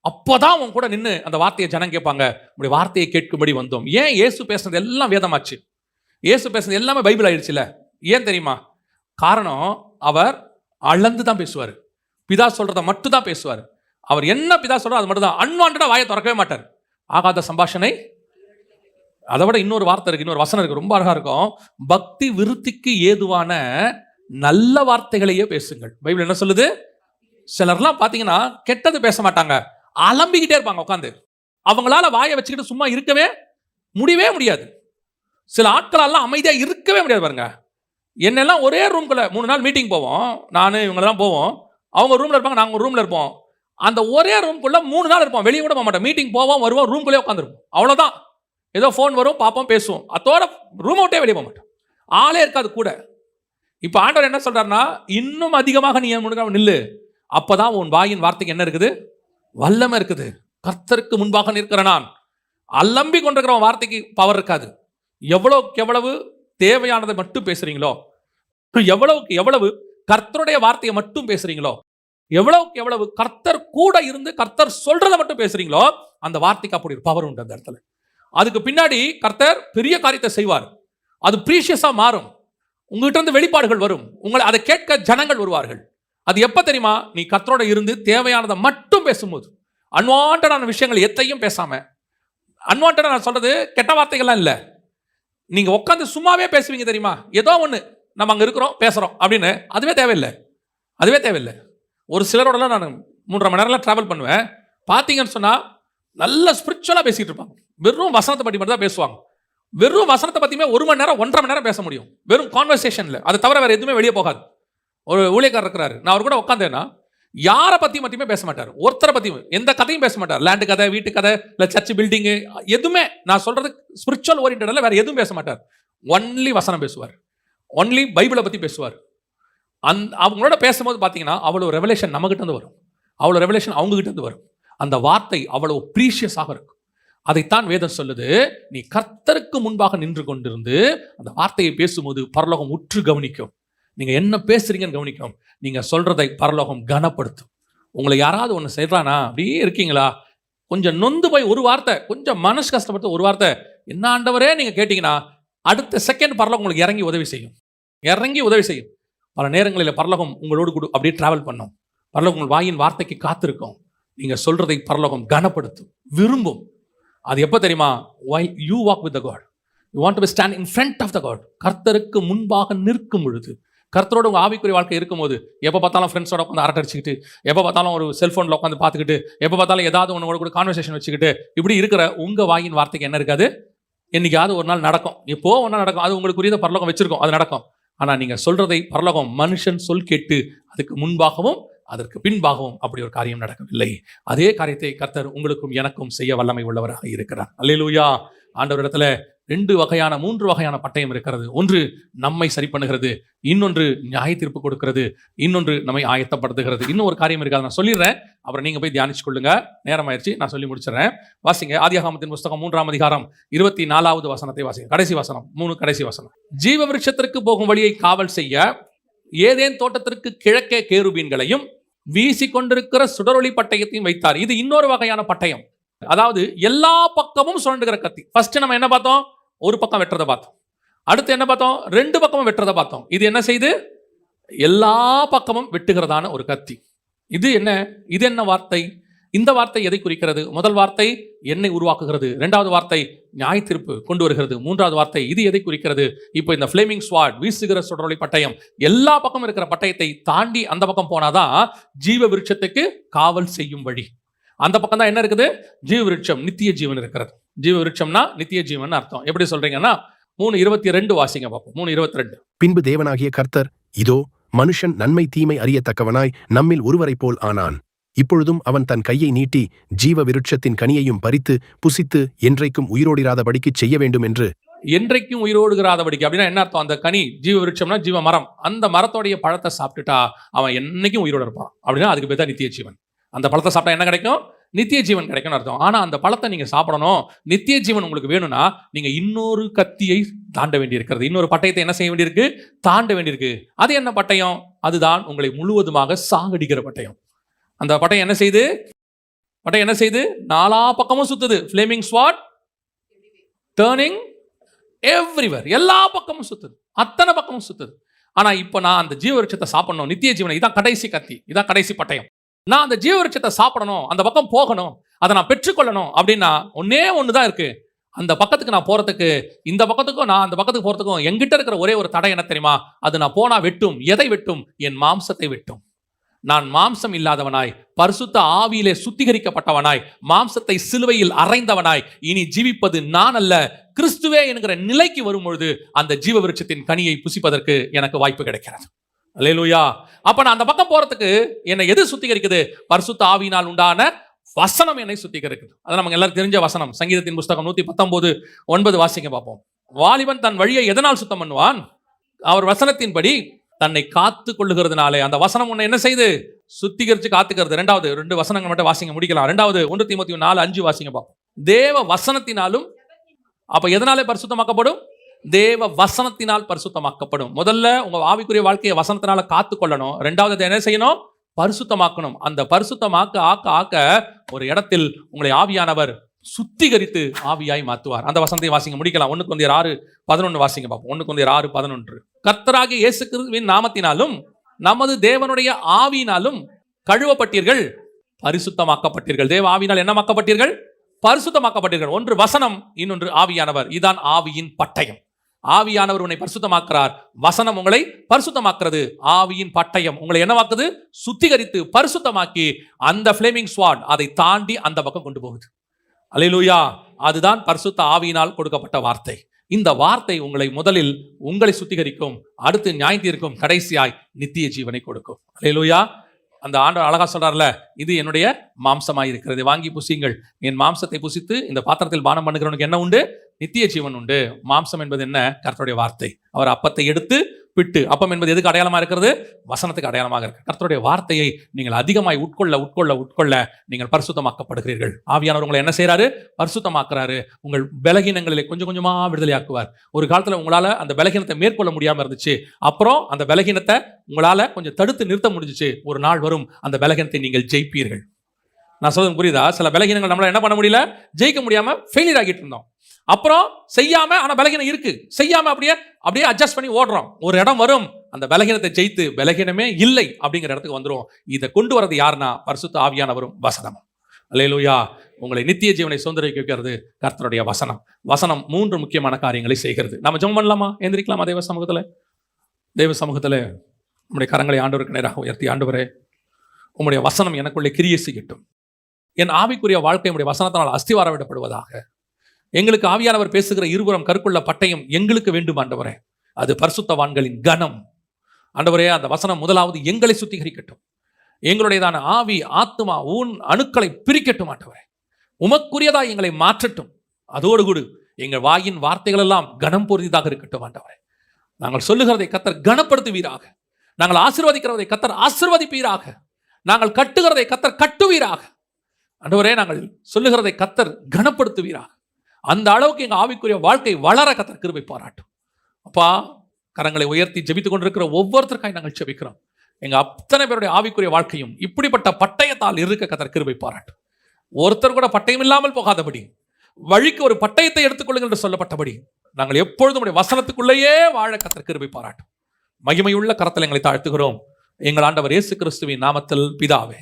அப்போதான் உன் கூட நின்று அந்த வார்த்தையை ஜனம் கேட்பாங்க. உங்களுடைய வார்த்தையை கேட்கும்படி வந்தோம். ஏன் இயேசு பேசுனது எல்லாம் வேதமாச்சு? இயேசு பேசுனது எல்லாமே பைபிள் ஆயிடுச்சுல. ஏன் தெரியுமா? காரணம், அவர் அளந்து தான் பேசுவார். பிதா சொல்றதை மட்டும் தான் பேசுவார். அவர் என்ன பிதா சொல்றாரு அது மட்டும் தான். அன்வான்டா வாயை திறக்கவே மாட்டார். ஆகாத சம்பாஷணை. அதை விட இன்னொரு வார்த்தை இருக்கு, இன்னொரு வசனம் இருக்கு, ரொம்ப அழகா இருக்கும். பக்தி விருத்திக்கு ஏதுவான நல்ல வார்த்தைகளையே பேசுங்கள். பைபிள் என்ன சொல்லுது? சிலர்லாம் பாத்தீங்கன்னா கெட்டது பேச மாட்டாங்க, அலம்பிக்கிட்டே இருப்பாங்க உட்காந்து. அவங்களால வாயை வச்சுக்கிட்டு சும்மா இருக்கவே முடியாது. சில ஆட்களெல்லாம் அமைதியா இருக்கவே முடியாது பாருங்க. என்னெல்லாம் ஒரே ரூம்குள்ள 3 நாள் மீட்டிங் போவோம், நானு இவங்கெல்லாம் போவோம். அவங்க ரூம்ல இருப்பாங்க, நாங்க ஒரு ரூம்ல இருப்போம். அந்த ஒரே ரூம்குள்ள 3 நாள் இருப்போம், வெளியே கூட போக மாட்டோம். மீட்டிங் போவோம், வருவோம், ரூம்குள்ளே உட்காந்துருப்போம். அவ்வளவுதான். ஏதோ ஃபோன் வரும், பார்ப்போம், பேசுவோம். அதோட ரூம் விட்டே வெளியே போக மாட்டோம். ஆளே இருக்காது கூட. இப்ப ஆண்டவர் என்ன சொல்றாருன்னா, இன்னும் அதிகமாக நீ முன்னாடி நில்லு. அப்பதான் உன் வாயின் வார்த்தைக்கு என்ன இருக்குது? வல்லமை இருக்குது. கர்த்தருக்கு முன்பாக நிற்கிற நான். அலம்பி கொண்டிருக்கிற வார்த்தைக்கு பவர் இருக்காது. எவ்வளவுக்கு எவ்வளவு தேவையானதை மட்டும் பேசுறீங்களோ, எவ்வளவுக்கு எவ்வளவு கர்த்தருடைய வார்த்தையை மட்டும் பேசுறீங்களோ, எவ்வளவுக்கு எவ்வளவு கர்த்தர் கூட இருந்து கர்த்தர் சொல்றதை மட்டும் பேசுறீங்களோ அந்த வார்த்தைக்கு அப்படி ஒரு பவர் உண்டு அந்த இடத்துல. அதுக்கு பின்னாடி கர்த்தர் பெரிய காரியத்தை செய்வார். அது ப்ரீஷியஸா மாறும். உங்ககிட்ட இருந்து வெளிப்பாடுகள் வரும். உங்களை அதை கேட்க ஜனங்கள் வருவார்கள். அது எப்ப தெரியுமா? நீ கர்த்தரோட இருந்து தேவையானதை மட்டும் பேசும்போது. அன்வான்டான விஷயங்கள் எத்தையும் பேசாம. அன்வான்டா நான் சொல்றது கெட்ட வார்த்தைகள்லாம் இல்லை. நீங்க உட்காந்து சும்மாவே பேசுவீங்க தெரியுமா? ஏதோ ஒன்று நம்ம அங்கே இருக்கிறோம் பேசுகிறோம் அப்படின்னு. அதுவே தேவையில்லை. ஒரு சிலரோடலாம் நான் 3.5 மணி நேரம்லாம் ட்ராவல் பண்ணுவேன். பார்த்தீங்கன்னு சொன்னால் நல்ல ஸ்பிரிச்சுவலாக பேசிகிட்டு இருப்பாங்க. வெறும் வசனத்தை பற்றி மட்டும் தான் பேசுவாங்க. வெறும் வசனத்தை பற்றியுமே 1 மணி நேரம் 1.5 மணி நேரம் பேச முடியும். வெறும் கான்வர்சேஷனில். அதை தவிர வேறு எதுவுமே வெளியே போகாது. ஒரு ஊழியக்காரர் இருக்கிறாரு, நான் அவர் கூட உட்காந்தேன்னா யாரை பற்றி மட்டுமே பேச மாட்டார். ஒருத்தரை பற்றியும் எந்த கதையும் பேச மாட்டார். லேண்டு கதை, வீட்டு கதை, இல்லை சர்ச் பில்டிங்கு, எதுவுமே நான் சொல்கிறது ஸ்பிரிச்சுவல் ஓரியன்டடில் வேறு எதுவும் பேச மாட்டார். ஒன்லி வசனம் பேசுவார். ஒன்லி பைபிளை பற்றி பேசுவார். அவங்களோட பேசும்போது பார்த்தீங்கன்னா அவ்வளோ ரெவலேஷன் நம்மகிட்ட இருந்து வரும். அவ்வளோ ரெவலேஷன் அவங்ககிட்ட இருந்து வரும். அந்த வார்த்தை அவ்வளோ ப்ரீஷியஸாக இருக்கும். அதைத்தான் வேதம் சொல்லுது. நீ கர்த்தருக்கு முன்பாக நின்று கொண்டிருந்து அந்த வார்த்தையை பேசும்போது பரலோகம் உற்று கவனிக்கும். நீங்க என்ன பேசுறீங்கன்னு கவனிக்கும். நீங்க சொல்றதை பரலோகம் கனப்படுத்தும். உங்களை யாராவது ஒன்று செய்யறானா, அப்படியே இருக்கீங்களா, கொஞ்சம் நொந்து போய் ஒரு வார்த்தை, கொஞ்சம் மனசு கஷ்டப்பட்டு ஒரு வார்த்தை என்ன ஆண்டவரே நீங்க கேட்டீங்கன்னா அடுத்த செகண்ட் பரலோகம் உங்களுக்கு இறங்கி உதவி செய்யும். பல நேரங்களில் பரலோகம் உங்களோடு கூட அப்படியே டிராவல் பண்ணும். பரலோகம் உங்கள் வாயின் வார்த்தைக்கு காத்திருக்கும். நீங்க சொல்றதை பரலோகம் கனப்படுத்தும், விரும்பும். அது எப்போ தெரியுமா? while you walk with the God, you want to stand in front of the God. கர்த்தருக்கு முன்பாக நிற்கும் பொழுது, கர்த்தரோட உங்கள் ஆவிக்குரிய வாழ்க்கை இருக்கும்போது, எப்போ பார்த்தாலும் ஃப்ரெண்ட்ஸோட உட்காந்து அரட்டடிச்சுக்கிட்டு, எப்போ பார்த்தாலும் ஒரு செல்ஃபோனில் உட்காந்து பார்த்துக்கிட்டு, எப்போ பார்த்தாலும் ஏதாவது ஒன்று கூட கான்வர்சேஷன் வச்சுக்கிட்டு இப்படி இருக்கிற உங்கள் வாயின் வார்த்தைக்கு என்ன இருக்காது? என்னைக்காவது ஒரு நாள் நடக்கும். எப்போ ஒரு நாள் நடக்கும். அது உங்களுக்கு உரிய பரலோகம் வச்சிருக்கும், அது நடக்கும். ஆனால் நீங்கள் சொல்றதை பரலோகம் மனுஷன் சொல் கேட்டு அதுக்கு முன்பாகவும் அதற்கு பின்பாகவும் அப்படி ஒரு காரியம் நடக்கவில்லை. அதே காரியத்தை கர்த்தர் உங்களுக்கும் எனக்கும் செய்ய வல்லமை உள்ளவராக இருக்கிறார். அல்லேலூயா. ஆண்டவரிடத்துல 3 வகையான பட்டயம் இருக்கிறது. ஒன்று நம்மை சரி பண்ணுகிறது, இன்னொன்று நியாய தீர்ப்பு கொடுக்கிறது, இன்னொன்று நம்மை ஆயத்தப்படுத்துகிறது. இன்னும் ஒரு காரியம் இருக்காது, நான் சொல்லிடுறேன். அப்புறம் நீங்க போய் தியானிச்சு கொள்ளுங்க. நேரம் ஆயிடுச்சு, நான் சொல்லி முடிச்சிடறேன். வாசிங்க ஆதியாகமத்தின் புஸ்தகம் 3ஆம் அதிகாரம் 24வது வசனத்தை வாசிங்க. கடைசி வசனம் 3 கடைசி வசனம். ஜீவ விருட்சத்திற்கு போகும் வழியை காவல் செய்ய ஏதேன் தோட்டத்திற்கு கிழக்கே கேருபீன்களையும் வீசிக்கொண்டிருக்கிற சுடரொளி பட்டயத்தையும் வைத்தார். இது இன்னொரு வகையான பட்டயம். அதாவது எல்லா பக்கமும் சுழண்டுகிற கத்தி. ஃபர்ஸ்ட் நம்ம என்ன பார்த்தோம்? ஒரு பக்கம் வெட்டுறதை பார்த்தோம். அடுத்து என்ன பார்த்தோம்? 2 பக்கமும் வெட்டுறதை பார்த்தோம். இது என்ன செய்து? எல்லா பக்கமும் வெட்டுகிறதான ஒரு கத்தி. இது என்ன வார்த்தை? இந்த வார்த்தை எதை குறிக்கிறது? முதல் வார்த்தை என்னை உருவாக்குகிறது. 2வது வார்த்தை நியாய தீர்ப்பு கொண்டு வருகிறது. 3வது வார்த்தை இது எதை குறிக்கிறது? இப்போ இந்த ஃப்ளேமிங் ஸ்வாட், வீசுகிற சுடரொளி பட்டயம், எல்லா பக்கம் இருக்கிற பட்டயத்தை தாண்டி அந்த பக்கம் போனாதான் ஜீவ விருட்சத்துக்கு காவல் செய்யும் வழி. அந்த பக்கம் தான் என்ன இருக்குது? ஜீவ விருட்சம், நித்திய ஜீவன் இருக்கிறது. ஜீவ விருட்சம்னா நித்திய ஜீவன் அர்த்தம். எப்படி சொல்றீங்கன்னா 3:22 வாசிங்க பார்ப்போம். 3:22. பின்பு தேவனாகிய கர்த்தர், இதோ மனுஷன் நன்மை தீமை அறியத்தக்கவனாய் நம்மில் ஒருவரைப் போல் ஆனான். இப்பொழுதும் அவன் தன் கையை நீட்டி ஜீவ விருட்சத்தின் கனியையும் பறித்து புசித்து என்றைக்கும் உயிரோடிராதபடிக்கு செய்ய வேண்டும் என்று. என்றைக்கும் உயிரோடுகிறாதபடிக்கு அப்படின்னா என்ன அர்த்தம்? அந்த கனி ஜீவ விருட்சம்னா ஜீவ மரம். அந்த மரத்தோடைய பழத்தை சாப்பிட்டுட்டா அவன் என்னைக்கும் உயிரோடு இருப்பான். அப்படின்னா அதுக்கு பேர் தான் நித்திய ஜீவன். அந்த பழத்தை சாப்பிட்டா என்ன கிடைக்கும்? நித்திய ஜீவன் கிடைக்கும்னு அர்த்தம். ஆனா அந்த பழத்தை நீங்க சாப்பிடணும், நித்திய ஜீவன் உங்களுக்கு வேணும்னா நீங்க இன்னொரு கத்தியை தாண்ட வேண்டியிருக்கிறது. இன்னொரு பட்டயத்தை என்ன செய்ய வேண்டியிருக்கு? தாண்ட வேண்டியிருக்கு. அது என்ன பட்டயம்? அதுதான் உங்களை முழுவதுமாக சாகடிக்கிற பட்டயம். அந்த பட்டயம் என்ன செய்து? 4 பக்கமும் சுத்துது. ஃப்ளேமிங் ஸ்வாட், டர்னிங் எவ்ரிவேர், எல்லா பக்கமும் சுத்துது, அத்தனை பக்கமும் சுத்துது. ஆனா இப்போ நான் அந்த ஜீவ விருட்சத்தை சாப்பிடணும், நித்திய ஜீவனை, இதான் கடைசி கத்தி, இதான் கடைசி பட்டயம். நான் அந்த ஜீவ விருட்சத்தை சாப்பிடணும், அந்த பக்கம் போகணும், அதை நான் பெற்றுக்கொள்ளணும் அப்படின்னா ஒன்று தான் இருக்கு. அந்த பக்கத்துக்கு நான் போறதுக்கு, இந்த பக்கத்துக்கும் நான் அந்த பக்கத்துக்கு போறதுக்கும் என்கிட்ட இருக்கிற ஒரே ஒரு தடை என்ன தெரியுமா? அது நான் போனா வெட்டும். எதை வெட்டும்? என் மாம்சத்தை வெட்டும். நான் மாம்சம் இல்லாதவனாய், பரிசுத்த ஆவியிலே சுத்திகரிக்கப்பட்டவனாய், மாம்சத்தை சிலுவையில் அறைந்தவனாய் இனி ஜீவிப்பது நான் அல்ல, கிறிஸ்துவே என்கிற நிலைக்கு வரும்பொழுது அந்த ஜீவ விருட்சத்தின் கனியை புசிப்பதற்கு எனக்கு வாய்ப்பு கிடைக்கிறது. அல்லேலூயா. அப்ப நான் அந்த பக்கம் போறதுக்கு என்னை எது சுத்திகரிக்குது? பரிசுத்த ஆவியினால் உண்டான வசனம் என்னை சுத்திகரிக்குது. அது நமக்கு எல்லாரும் தெரிஞ்ச வசனம். சங்கீதத்தின் புஸ்தகம் 119:9 வாசிங்க பார்ப்போம். வாலிபன் தன் வழியை எதனால் சுத்தம் பண்ணுவான்? அவர் வசனத்தின்படி தன்னை காத்து கொள்ளுகிறதுனாலே. அந்த வசனம் உன்னை என்ன செய்து? சுத்திகரிச்சு காத்துக்கிறது. 2 வசனங்கள் மட்டும் வாசிங்க, முடிக்கலாம். 1 தீமோத்தேயு 4:5 வாசிங்க பார்ப்போம். தேவ வசனத்தினாலும். அப்ப எதனாலே பரிசுத்தமாக்கப்படும்? தேவ வசனத்தினால் பரிசுத்தமாக்கப்படும். முதல்ல உங்க ஆவிக்குரிய வாழ்க்கையை வசனத்தினால காத்து கொள்ளணும். 2வது என்ன செய்யணும்? பரிசுத்தமாக்கணும். அந்த பரிசுத்தமாக்க ஆக்க ஆக்க ஒரு இடத்தில் உங்களை ஆவியானவர் சுத்திகரித்து ஆவியாய் மாற்றுவார். அந்த வசனத்தை வாசிங்க, முடிக்கலாம். 1 கொரிந்தியர் 6:11 வாசிங்க பார்ப்போம். 1 கொரிந்தியர் 6:11. கர்த்தராகிய இயேசு கிறிஸ்துவின் நாமத்தினாலும் நமது தேவனுடைய ஆவியினாலும் கழுவப்பட்டீர்கள், பரிசுத்தமாக்கப்பட்டீர்கள். தேவ ஆவியினால் என்னமாக்கப்பட்டீர்கள்? பரிசுத்தமாக்கப்பட்டீர்கள். ஒன்று வசனம், இன்னொன்று ஆவியானவர். இதான் ஆவியின் பட்டயம். ஆவியானவர் உன்னை பரிசுத்தமாக்குறார், வசனம் உங்களை பரிசுத்தமாக்குறது. ஆவியின் பட்டயம் உங்களை என்னவாக்குது? சுத்திகரித்து பரிசுத்தமாக்கி அந்த ஃப்ளேமிங் ஸ்வாட் அதை தாண்டி அந்த பக்கம் கொண்டு போகுது. அல்லேலூயா. அதுதான் பரிசுத்த ஆவியினால் கொடுக்கப்பட்ட வார்த்தை. இந்த வார்த்தை உங்களை முதலில் உங்களை சுத்திகரிக்கும், அடுத்து நியாயம் தீர்க்கும், கடைசியாய் நித்திய ஜீவனை கொடுக்கும். அல்லேலூயா. அந்த ஆண்டவர் அழகா சொல்றார்ல, இது என்னுடைய மாம்சமாய் இருக்கிறது, வாங்கி புசியுங்கள். என் மாம்சத்தை புசித்து இந்த பாத்திரத்தில் பானம் பண்ணுகிறவனுக்கு என்ன உண்டு? நித்திய ஜீவன் உண்டு. மாம்சம் என்பது என்ன? கர்த்தருடைய வார்த்தை. அவர் அப்பத்தை எடுத்து பிட்டு, அப்பம் என்பது எதுக்கு அடையாளமா இருக்கிறது? வசனத்துக்கு அடையாளமாக இருக்கு. கர்த்தருடைய வார்த்தையை நீங்கள் அதிகமாய் உட்கொள்ள உட்கொள்ள உட்கொள்ள நீங்கள் பரிசுத்தமாக்கப்படுகிறீர்கள். ஆவியானவர் உங்களை என்ன செய்யறாரு? பரிசுத்தமாக்குறாரு. உங்கள் பலகீனங்களிலே கொஞ்சம் கொஞ்சமா விடுதலையாக்குவார். ஒரு காலத்துல உங்களால அந்த பலகீனத்தை மேற்கொள்ள முடியாம இருந்துச்சு, அப்புறம் அந்த பலகீனத்தை உங்களால கொஞ்சம் தடுத்து நிறுத்த முடிஞ்சிச்சு. ஒரு நாள் வரும், அந்த பலகீனத்தை நீங்கள் ஜெயிப்பீர்கள். நான் சொல்றது புரியுதா? சில பலகீனங்கள் நம்மளால என்ன பண்ண முடியல, ஜெயிக்க முடியாம ஃபெயிலியர் ஆகிட்டு இருந்தோம். அப்புறம் செய்யாம, ஆனா பலகீனம் இருக்கு, செய்யாம அப்படியே அட்ஜஸ்ட் பண்ணி ஓடுறோம். ஒரு இடம் வரும், அந்த பலகீனத்தை ஜெயித்து பலகீனமே இல்லை அப்படிங்கிற இடத்துக்கு வந்துரும். இதை கொண்டு வரது யாருன்னா பரிசுத்த ஆவியானவரும் வசனமும். அல்லேலூயா. உங்களை நித்திய ஜீவனை சுதந்திரிக்க வைக்கிறது கர்த்தருடைய வசனம். வசனம் 3 முக்கியமான காரியங்களை செய்கிறது. நம்ம ஜெபம் பண்ணலாமா? எந்திரிக்கலாமா? தேவ சமூகத்துல நம்முடைய கரங்களை ஆண்டவருக்கு நேராக உயர்த்தி, ஆண்டவரே, உம்முடைய வசனம் எனக்குள்ளே கிரியை செய்யட்டும். என் ஆவிக்குரிய வாழ்க்கை உம்முடைய வசனத்தினால் அஸ்திவாரம் விடப்படுவதாக. எங்களுக்கு ஆவியானவர் பேசுகிற இருபுறம் கருக்குள்ள பட்டயம் எங்களுக்கு வேண்டும் ஆண்டவரே. அது பரிசுத்தவான்களின் கனம். ஆண்டவரே, அந்த வசனம் முதலாவது எங்களை சுத்திகரிக்கட்டும். எங்களுடையதான ஆவி, ஆத்துமா, அணுக்களை பிரிக்கட்டும் ஆண்டவரே. உமக்குரியதா எங்களை மாற்றட்டும். அதோடு கூட எங்கள் வாயின் வார்த்தைகள் எல்லாம் கனம் பொருந்தியதாக இருக்கட்டும் ஆண்டவரே. நாங்கள் சொல்லுகிறதை கர்த்தர் கனப்படுத்துவீராக. நாங்கள் ஆசீர்வதிக்கிறதை கர்த்தர் ஆசீர்வதிப்பீராக. நாங்கள் கட்டுகிறதை கர்த்தர் கட்டுவீராக. ஆண்டவரே, நாங்கள் சொல்லுகிறதை கர்த்தர் கனப்படுத்துவீராக. அந்த அளவுக்கு எங்க ஆவிக்குரிய வாழ்க்கை வளர கர்த்தர் கிருபை பாராட்டும். அப்பா, கரங்களை உயர்த்தி ஜெபித்துக் கொண்டிருக்கிற ஒவ்வொருத்தருக்காய் நாங்கள் ஜெபிக்கிறோம். எங்க அத்தனை பேருடைய ஆவிக்குரிய வாழ்க்கையும் இப்படிப்பட்ட பட்டயத்தால் இருக்க கர்த்தர் கிருபை பாராட்டும். ஒருத்தர் கூட பட்டயம் இல்லாமல் போகாதபடி, வழிக்கு ஒரு பட்டயத்தை எடுத்துக்கொள்ளுங்கள் என்று சொல்லப்பட்டபடி நாங்கள் எப்பொழுதும் உடைய வசனத்துக்குள்ளேயே வாழ கர்த்தர் கிருபை பாராட்டும். மகிமையுள்ள கரத்தில் எங்களை தாழ்த்துகிறோம் எங்கள் ஆண்டவர் இயேசு கிறிஸ்துவின் நாமத்தில் பிதாவே.